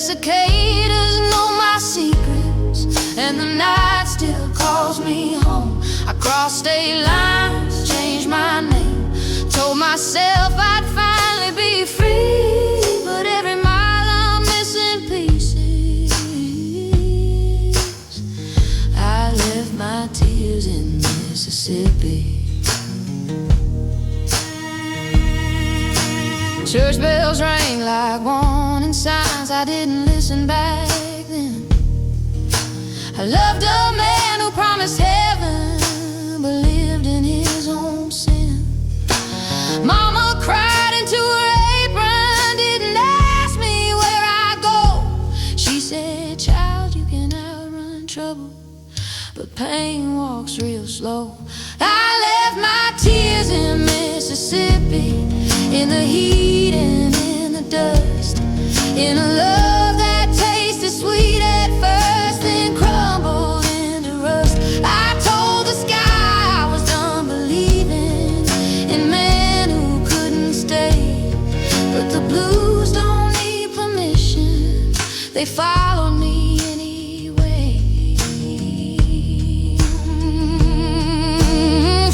cicadas know my secrets, and the night still calls me home. I crossed state lines, changed my name, told myself I'd finally be free, but every mile I'm missing pieces. I left my tears in Mississippi. Church bells rang like warning signs. I didn't listen back then. I loved a man who promised heaven, but lived in his own sin. Mama cried into her apron, didn't ask me where I go. She said, child, you can outrun trouble, but pain walks real slow. I left my tears in Mississippi, in the heat and in the dust, in a love that tasted sweet at first, then crumbled into rust. I told the sky I was done believing in men who couldn't stay, but the blues don't need permission, they followed me anyway.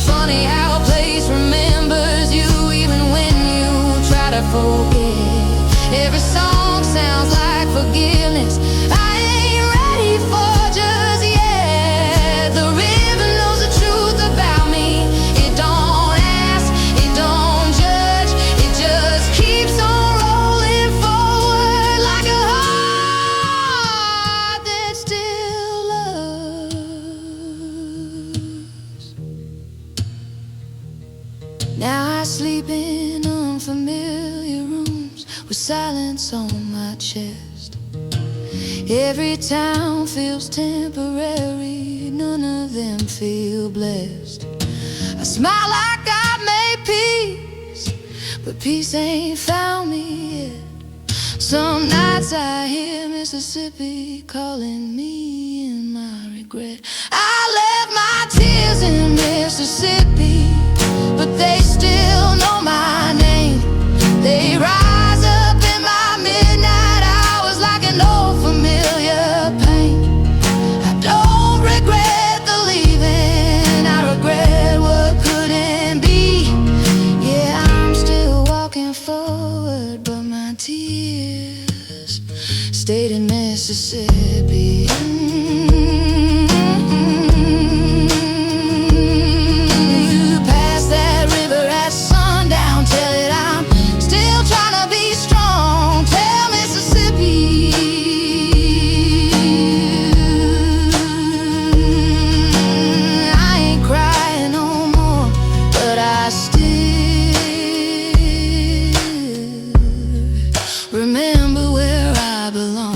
Funny how a place remembers you even when you try to forget. Every song sounds like forgiveness. I ain't ready for just yet. The river knows the truth about me. It don't ask, it don't judge, it just keeps on rolling forward like a heart that still loves. Now I sleep in unfamiliar rooms with silence on my chest. Every town feels temporary, none of them feel blessed. I smile like I made peace, but peace ain't found me yet. Some nights I hear Mississippi calling me in my regret. I left my tears in Mississippi, but they still know my name. They rise up in my midnight hours like an old familiar pain. I don't regret the leaving, I regret what couldn't be. Yeah, I'm still walking forward, but my tears stayed in Mississippi. You pass that river at sundown, tell it I'm still trying to be strong. Tell Mississippi I ain't crying no more, but I still remember where I belong.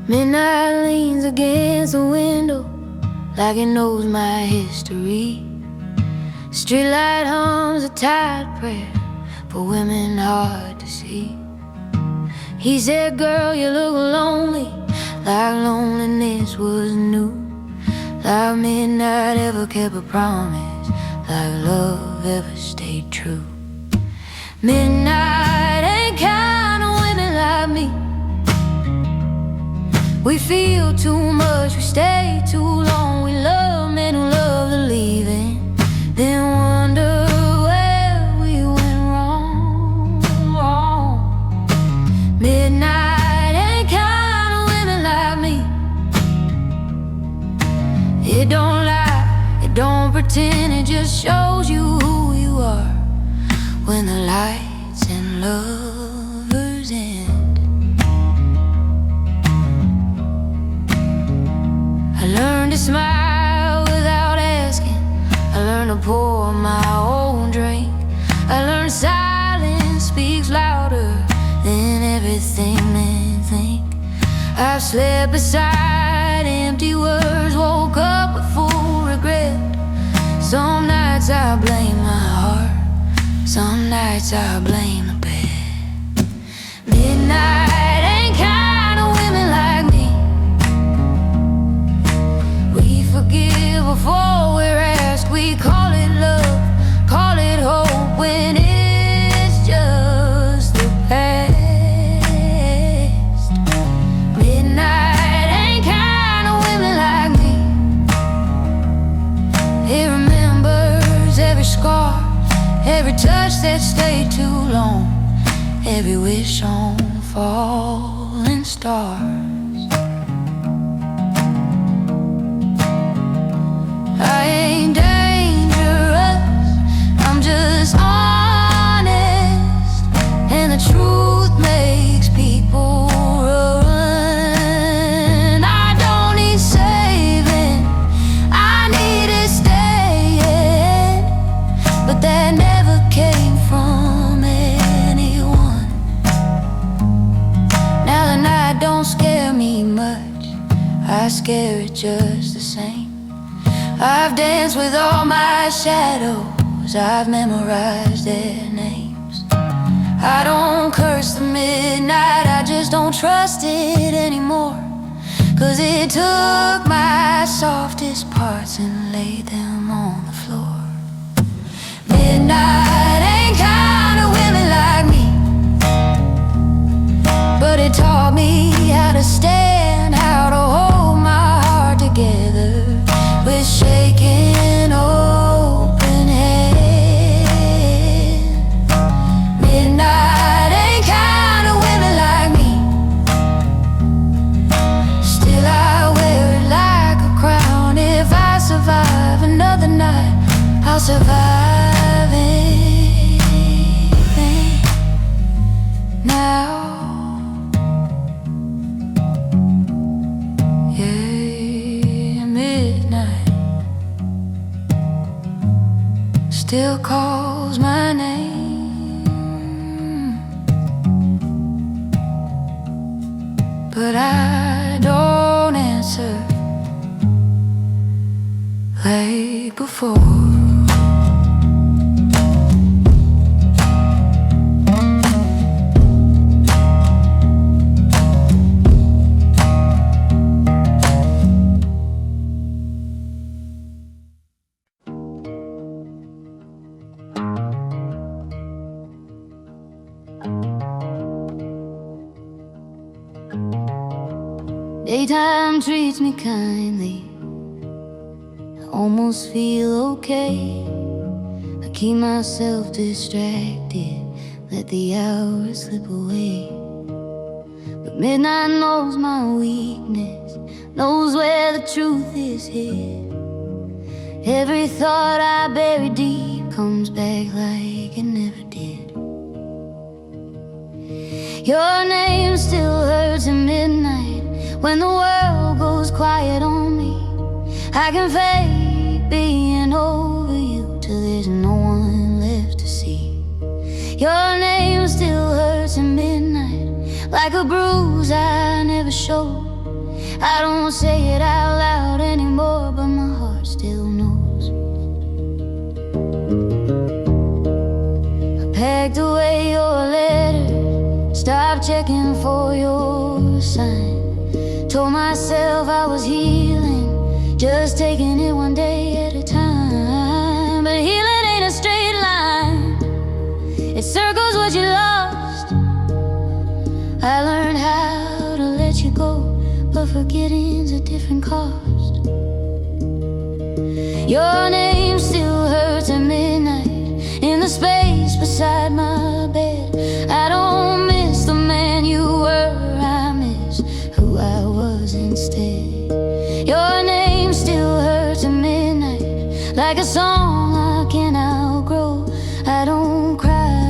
Midnight leans against the window like it knows my history. Streetlight hums a tired prayer for women hard to see. He said, girl, you look lonely, like loneliness was new, like midnight ever kept a promise, like love ever stayed true. Midnight ain't kind of women like me. We feel too much, we stay too long. We love men who love the leaving, then wonder where we went wrong. Midnight ain't kind of women like me. It don't lie, it don't pretend, it just shows you who you are. when the lights and lovers end. I learned to smile without asking. I learned to pour my own drink. I learned silence speaks louder than everything men think. I've slept beside empty words, woke up with full regret. Some nights I blame my heart, some nights I blame the bed. Midnight ain't kind of women like me. We forgive before we're asked. We call it love, call it hope when it's just the past. Midnight ain't kind of women like me. It remembers every scar, every touch that stayed too long, every wish on falling stars. I ain't dangerous, I'm just honest, and the truth makes people run. I don't need saving, I needed staying, but that never came from anyone. Now the night don't scare me much, I scare it just the same. I've danced with all my shadows, I've memorized their names. I don't curse the midnight, I just don't trust it anymore. 'Cause it took my softest parts and laid them on the floor. Midnight ain't kind of women like me, but it taught me how to stand, how to hold my heart together with shaking open hand. Midnight ain't kind of women like me. Still I wear it like a crown. If I survive another night, I'll survive anything now. Still calls my name, but I don't answer like before. Daytime treats me kindly, I almost feel okay. I keep myself distracted, let the hours slip away. But midnight knows my weakness, knows where the truth is hid. Every thought I bury deep comes back like it never did. Your name still hurts at midnight. When the world goes quiet on me, I can fake being over you till there's no one left to see. Your name still hurts at midnight, like a bruise I never showed. I don't say it out loud anymore, but my heart still knows. I packed away your letter, stopped checking for your sign. Told myself I was healing, just taking it one day at a time. But healing ain't a straight line, it circles what you lost. I learned how to let you go, but forgetting's a different cost. Your name still hurts at midnight, in the space beside my bed. I don't miss the man you were, I miss who I was instead. Your name still hurts at midnight, like a song I can't outgrow. I don't cry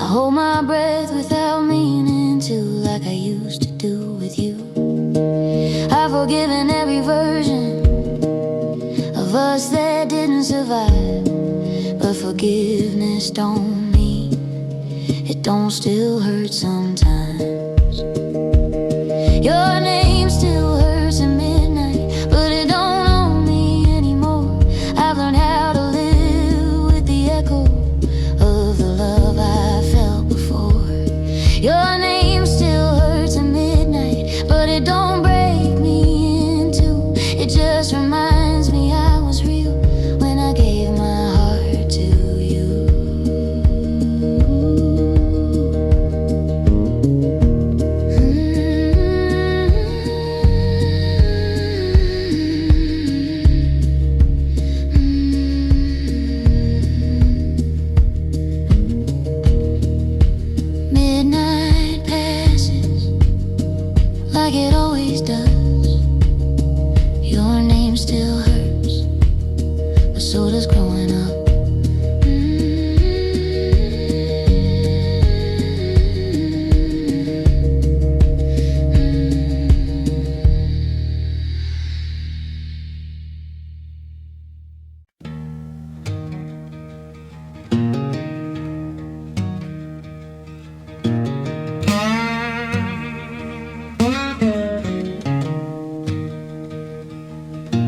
I hold my breath without meaning to, like I used to do with you. I've forgiven every version of us that didn't survive, but forgiveness don't mean it don't still hurt sometimes. Your name still hurts at midnight, but it don't own me anymore. I've learned how to live with the echo of the love I felt before. Your name still hurts at midnight, but it don't break me in two. It just reminds me I was real when I gave my heart to you. Midnight passes like it always does. Your name still hurts, but so does growing up.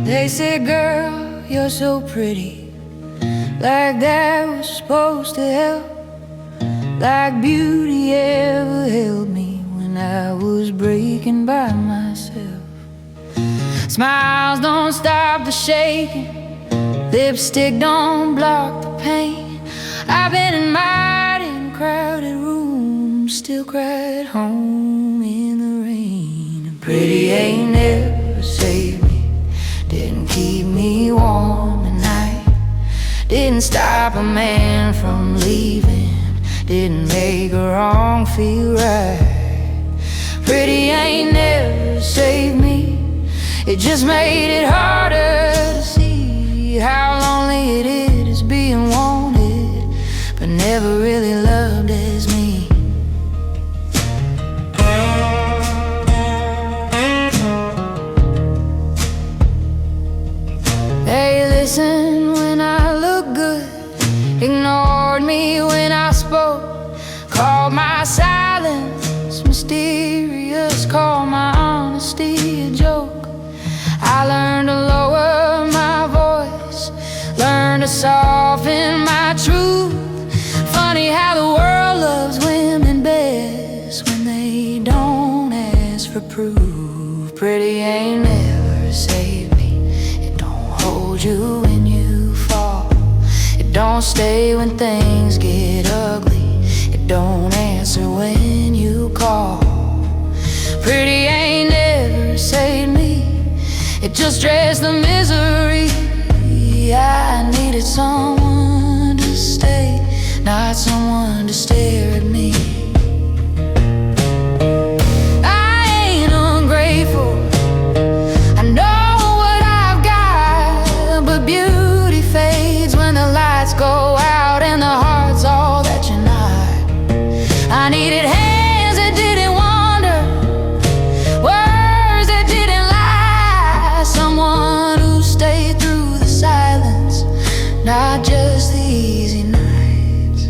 They said, girl, you're so pretty, like that was supposed to help, like beauty ever held me when I was breaking by myself. Smiles don't stop the shaking, lipstick don't block the pain. I've been in mighty crowded rooms, still cried home in the rain. Pretty ain't never saved me, didn't keep me warm at night, didn't stop a man from leaving, didn't make a wrong feel right. Pretty ain't never saved me, it just made it harder to see how lonely it is being wanted, but never really loved as me. They listened when I looked good, ignored me when I spoke, called my silence mysterious, called my honesty a joke. I learned to lower my voice, learned to soften my truth. Funny how the world loves women best when they don't ask for proof. Pretty ain't never saved me, it don't hold you when you fall, it don't stay when things get ugly, it don't answer when you call. Pretty ain't never saved me, it just dressed the misery. I needed someone to stay, not someone to stare at me. I ain't ungrateful, I know what I've got, but beauty fades when the lights go out and the heart's all that you're not. I needed hands that didn't wander, words that didn't lie, someone who stayed through the silence, not just the easy nights.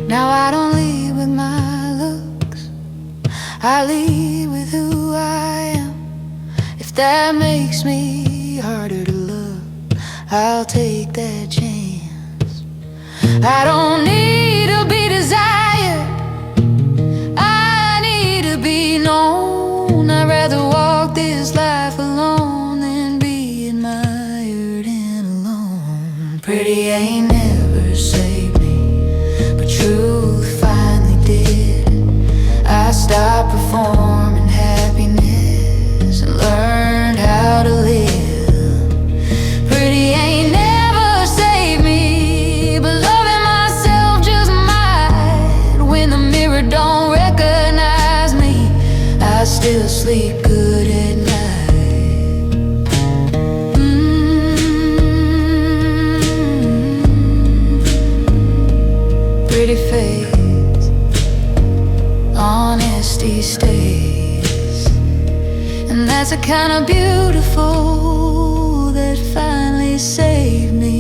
Now I don't lead with my looks, I lead with who I am. If that makes me harder to love, I'll take that chance. I don't need to be desired, I need to be known. I'd rather walk this life alone than be admired and alone. Pretty ain't never saved me, but truth finally did. I stopped performing happiness and learned how to live. Pretty ain't never saved me, but loving myself just might. When the mirror don't recognize me, I still sleep good at night. kinda beautiful that finally saved me.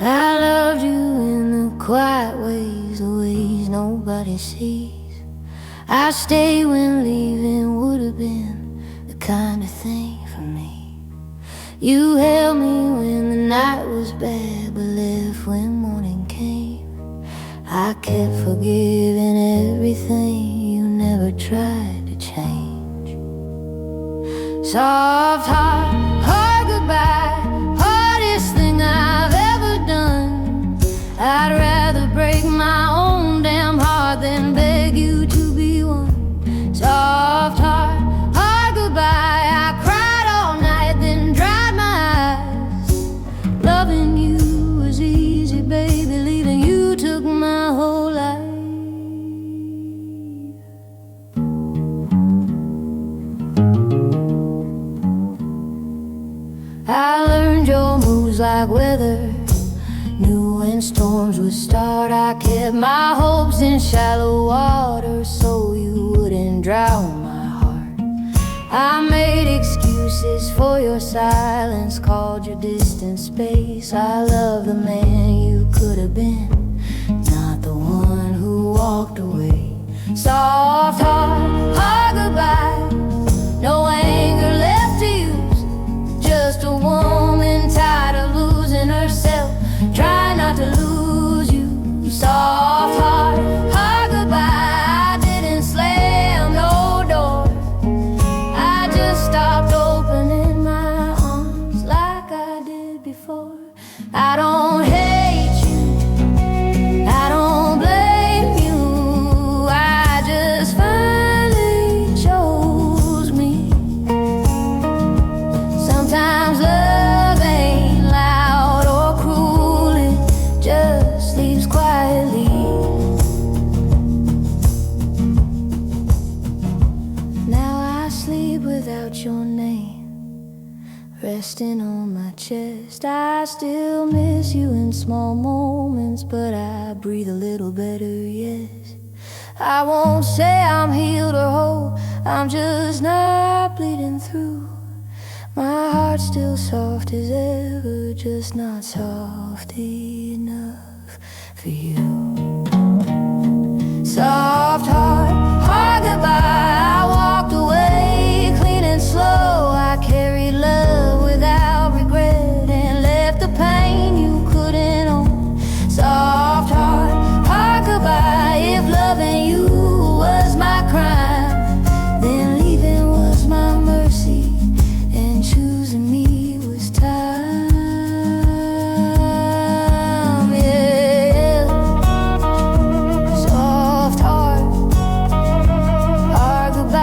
I loved you in the quiet ways, the ways nobody sees. I stayed when leaving would have been the kind of thing for me. You held me when the night was bad, but left when morning came. I kept forgiving everything, you never tried to change. Soft heart, hard goodbye, hardest thing I've ever done. I'd rather break my own damn heart than beg you to be one. Soft heart, hard goodbye, I cried all night then dried my eyes. Loving you was easy, baby, leaving you took my whole life. I learned your moves like weather, knew when storms would start. I kept my hopes in shallow water so you wouldn't drown my heart. I made excuses for your silence, called your distant space. I love the man you could have been, not the one who walked away. Soft heart, hard goodbye, no anger left to use, just a woman tired of losing herself, try not to lose you. Soft heart, hard goodbye, I didn't slam no door, I just stopped opening my arms like I did before. I don't hate you, I don't blame you, I just finally chose me. Sometimes love ain't loud or cruel, it just leaves quietly. Now I sleep without your name resting on my chest. I still miss you in small moments, but I breathe a little better, yes. I won't say I'm healed or whole, I'm just not bleeding through. My heart's still soft as ever, just not soft enough for you. Soft heart, hard goodbye, I walked away clean and slow. I carried love without regret and left the pain you couldn't own. Soft heart, hard goodbye, if loving you was my crime, then leaving was my mercy, and choosing me was time, yeah. Soft heart, hard goodbye,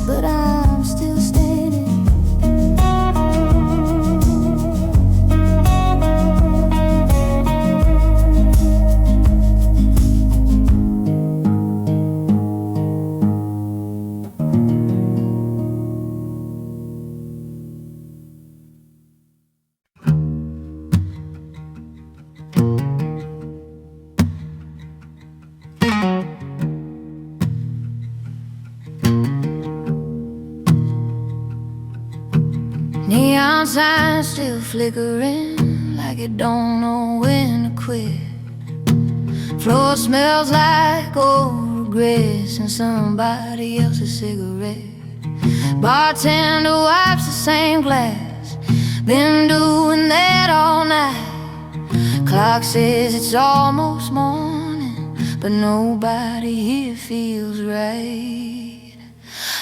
but I'm still standing. Neon signs still flickering like it don't know when to quit. Floor smells like old regrets and somebody else's cigarette. Bartender wipes the same glass, been doing that all night. Clock says it's almost morning, but nobody here feels right.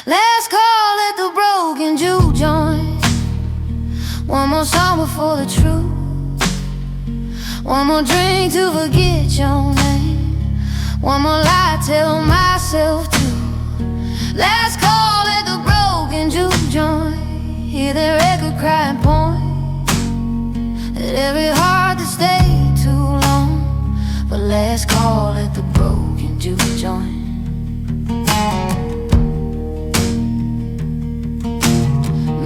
Let's call it the broken Juke joint. One more song before the truth, one more drink to forget your name, one more lie I tell myself to. Let's call it the broken Juke joint. Hear the record crying point, every heart that stayed too long. But let's call it the broken juke joint.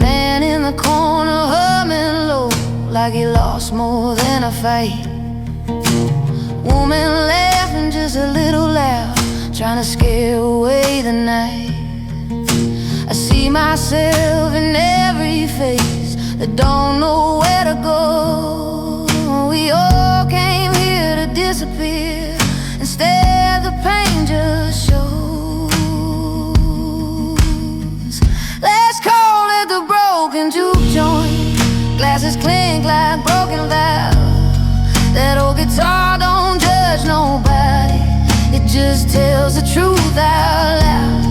Man in the corner humming low, like he lost more than a fight. Woman laughing just a little loud, trying to scare away the night. I see myself in every face that don't know where to go. We all came here to disappear, instead the pain just shows. Let's call it the broken juke joint. Glasses clink like broken valves. That old guitar don't judge nobody, it just tells the truth out loud.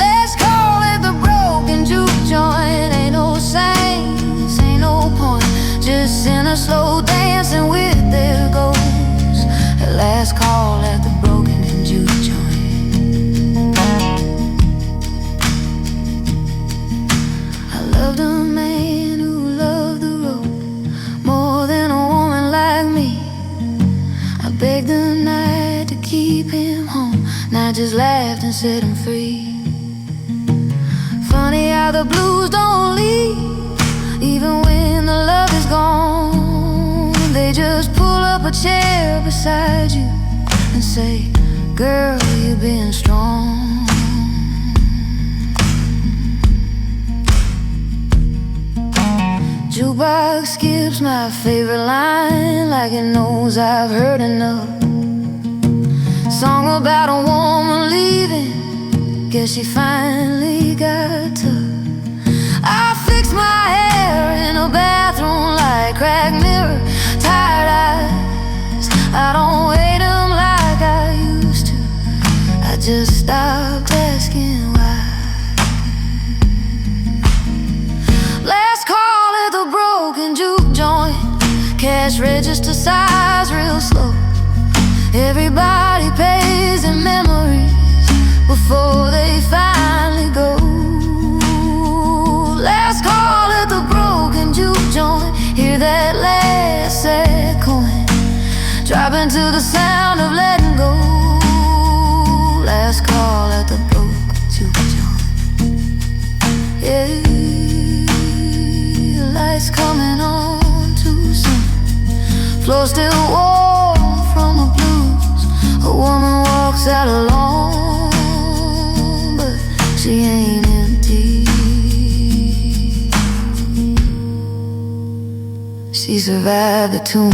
Let's call it the broken juke joint. Ain't no saints, ain't no point, just sinners slow dancing with their ghosts. Let's call it the broken juke joint. I loved a man who loved the road more than a woman like me. I begged the night to keep him home, night just laughed and set him free. Funny how the blues don't leave, even when the love is gone. They just pull up a chair beside you and say, girl, you've been strong. Jukebox skips my favorite line like it knows I've heard enough. Song about a woman leaving, guess she finally got tough. I fix my hair in a bathroom like cracked mirror, tired eyes. I don't hate them like I used to, I just stopped asking why. Let's call it the broken juke joint. Cash register size real slow. Everybody pays their memories before they finally go. Let's call it the broken juke joint. Hear that last sad coin dropping to the sound of letting go. Let's call it the broken juke joint. Yeah, the lights coming on too soon. Floor still warm from the blues. A woman walks out alone, but she ain't empty. She survived the tomb.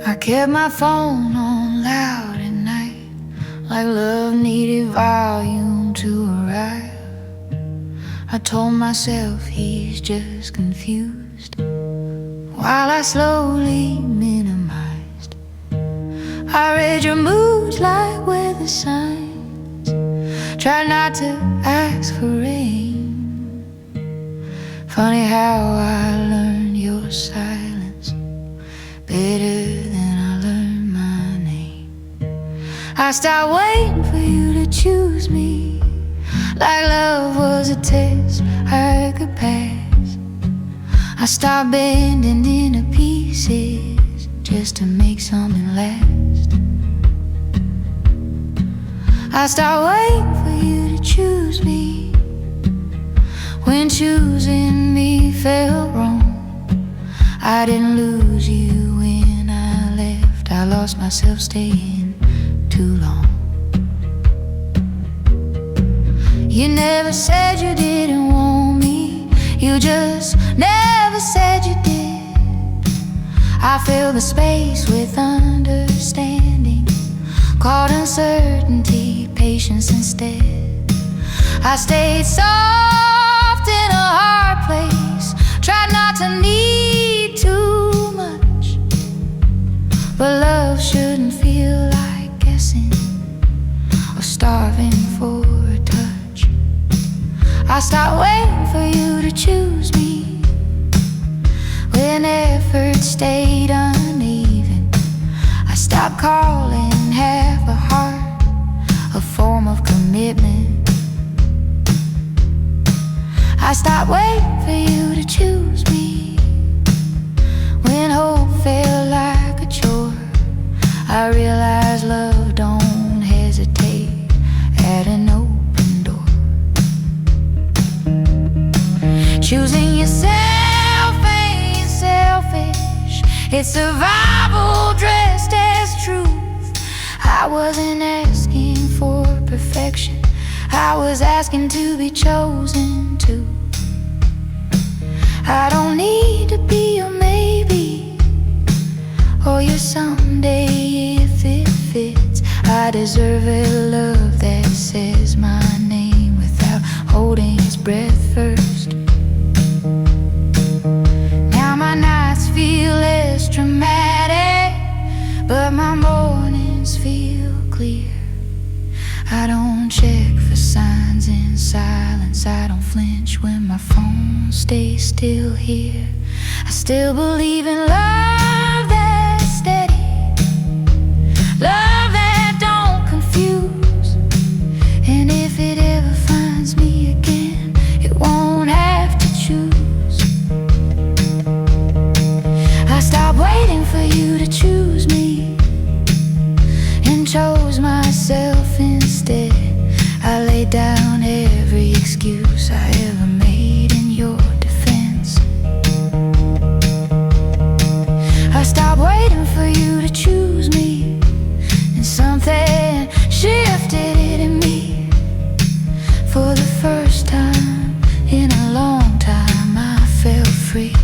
I kept my phone on loud at night, like love needed volume to arrive. I told myself he's just confused, while I slowly minimized. I read your moods like weather signs, tried not to ask for rain. Funny how I learned your silence better than I learned my name. I stopped waiting for you to choose me, like love was a test I could pass. I stopped bending into pieces just to make something last. I stopped waiting for you to choose me, when choosing me felt wrong. I didn't lose you when I left, I lost myself staying too long. You never said you didn't want me, you just never said you did. I fill the space with understanding, called uncertainty, patience instead. I stayed soft in a hard place, tried not to need too much, but love shouldn't feel like guessing or starving for a touch. I stopped waiting for you to choose me when effort stayed uneven. I stopped calling half a heart a form of commitment. I stopped waiting for you to choose me when hope felt like a chore. I realized love don't hesitate at an open door. Choosing yourself ain't selfish, it's survival dressed as truth. I wasn't asking for perfection, I was asking to be chosen too. I don't need to be your maybe or your someday if it fits. I deserve a love that says my name without holding its breath first. Now my nights feel less dramatic, but my mornings feel clear. I don't check for signs in silence, I don't flinch when my phone stays still here. I still believe in love that's steady, love that don't confuse. And if it ever finds me again, it won't have to choose. I stopped waiting for you to choose me and chose myself instead. I laid down every excuse I ever made in your defense. I stopped waiting for you to choose me, and something shifted in me. For the first time in a long time, I felt free.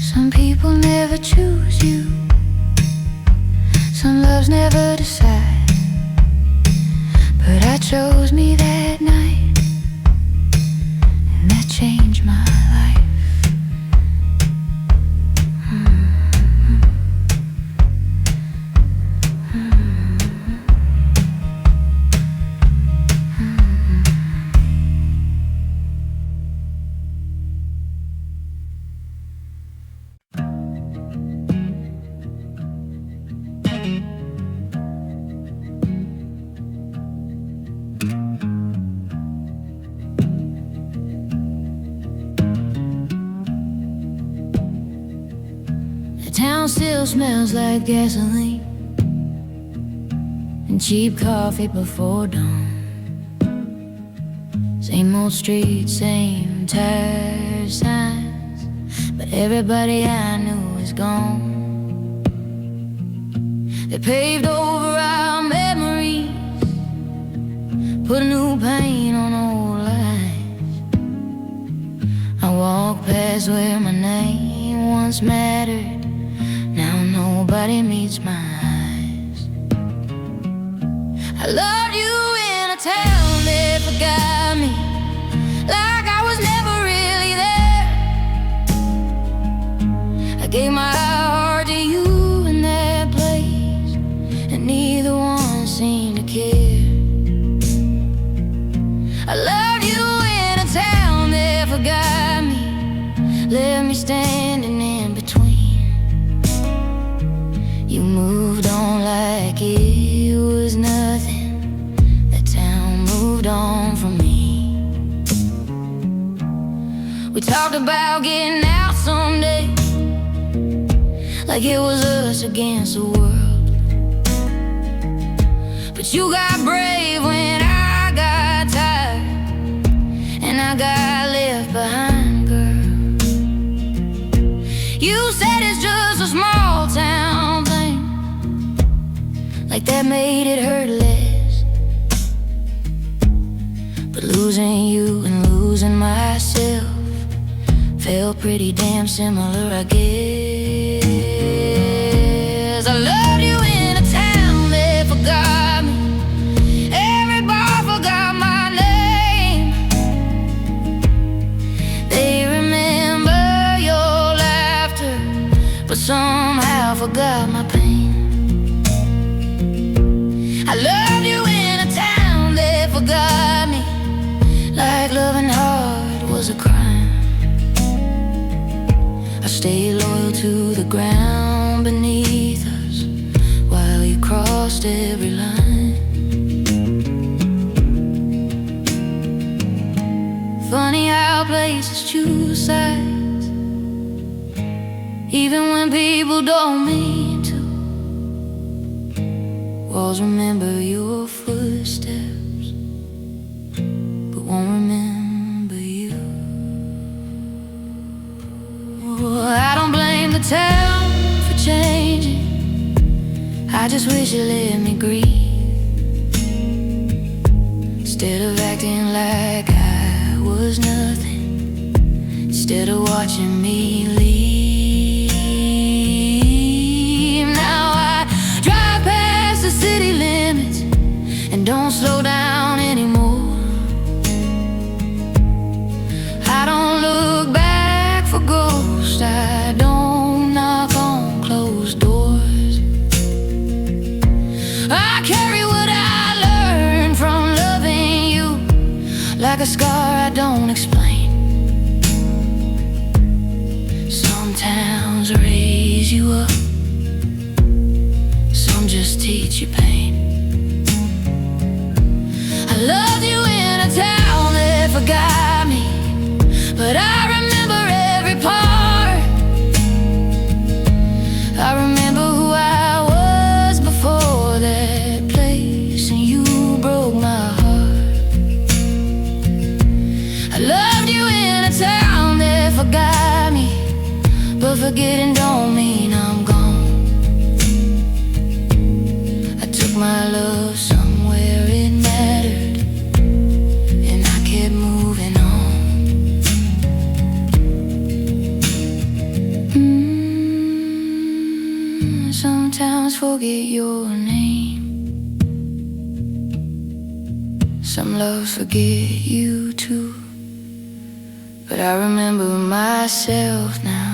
Some people never choose you, some loves never decide, but I chose me that night, and that changed my life. Town still smells like gasoline and cheap coffee before dawn. Same old streets, same tired signs, but everybody I knew is gone. They paved over our memories, put a new paint on old lines. I walk past where my name once mattered, now nobody meets my eyes. I loved you in a town that forgot me, like I was never really there. I gave my heart to you in that place, and neither one seemed to care. I loved you in a town that forgot me, left me standing in between. You moved on like it was nothing, the town moved on from me. We talked about getting out someday, like it was us against the world. But you got brave when I got tired, and I got left behind, girl. You said it's just a small town thing, like that made it hurt less. But losing you and losing myself felt pretty damn similar, I guess. I loved you in a town that forgot me, every bar forgot forgot my pain. I loved you in a town that forgot me, like loving hard was a crime. I stayed loyal to the ground beneath us while you crossed every line. Funny how places choose sides, even when people don't mean to. Walls remember your footsteps, but won't remember you. I don't blame the town for changing, I just wish you let me grieve, instead of acting like I was nothing, instead of watching me leave. Now I drive past the city limits and don't slow down anymore. I don't look back for ghosts, I don't knock on closed doors. I carry what I learned from loving you, like a scar I don't explain. Some towns raise you up, some just teach you pain. I loved you in a town that forgot me, but I remember every part. I remember who I was before that place, and you broke my heart. I loved you in a town that forgot me, but forgetting don't mean I'm gone. I took my love somewhere it mattered, and I kept moving on. Some towns forget your name, some loves forget you too, but I remember myself now.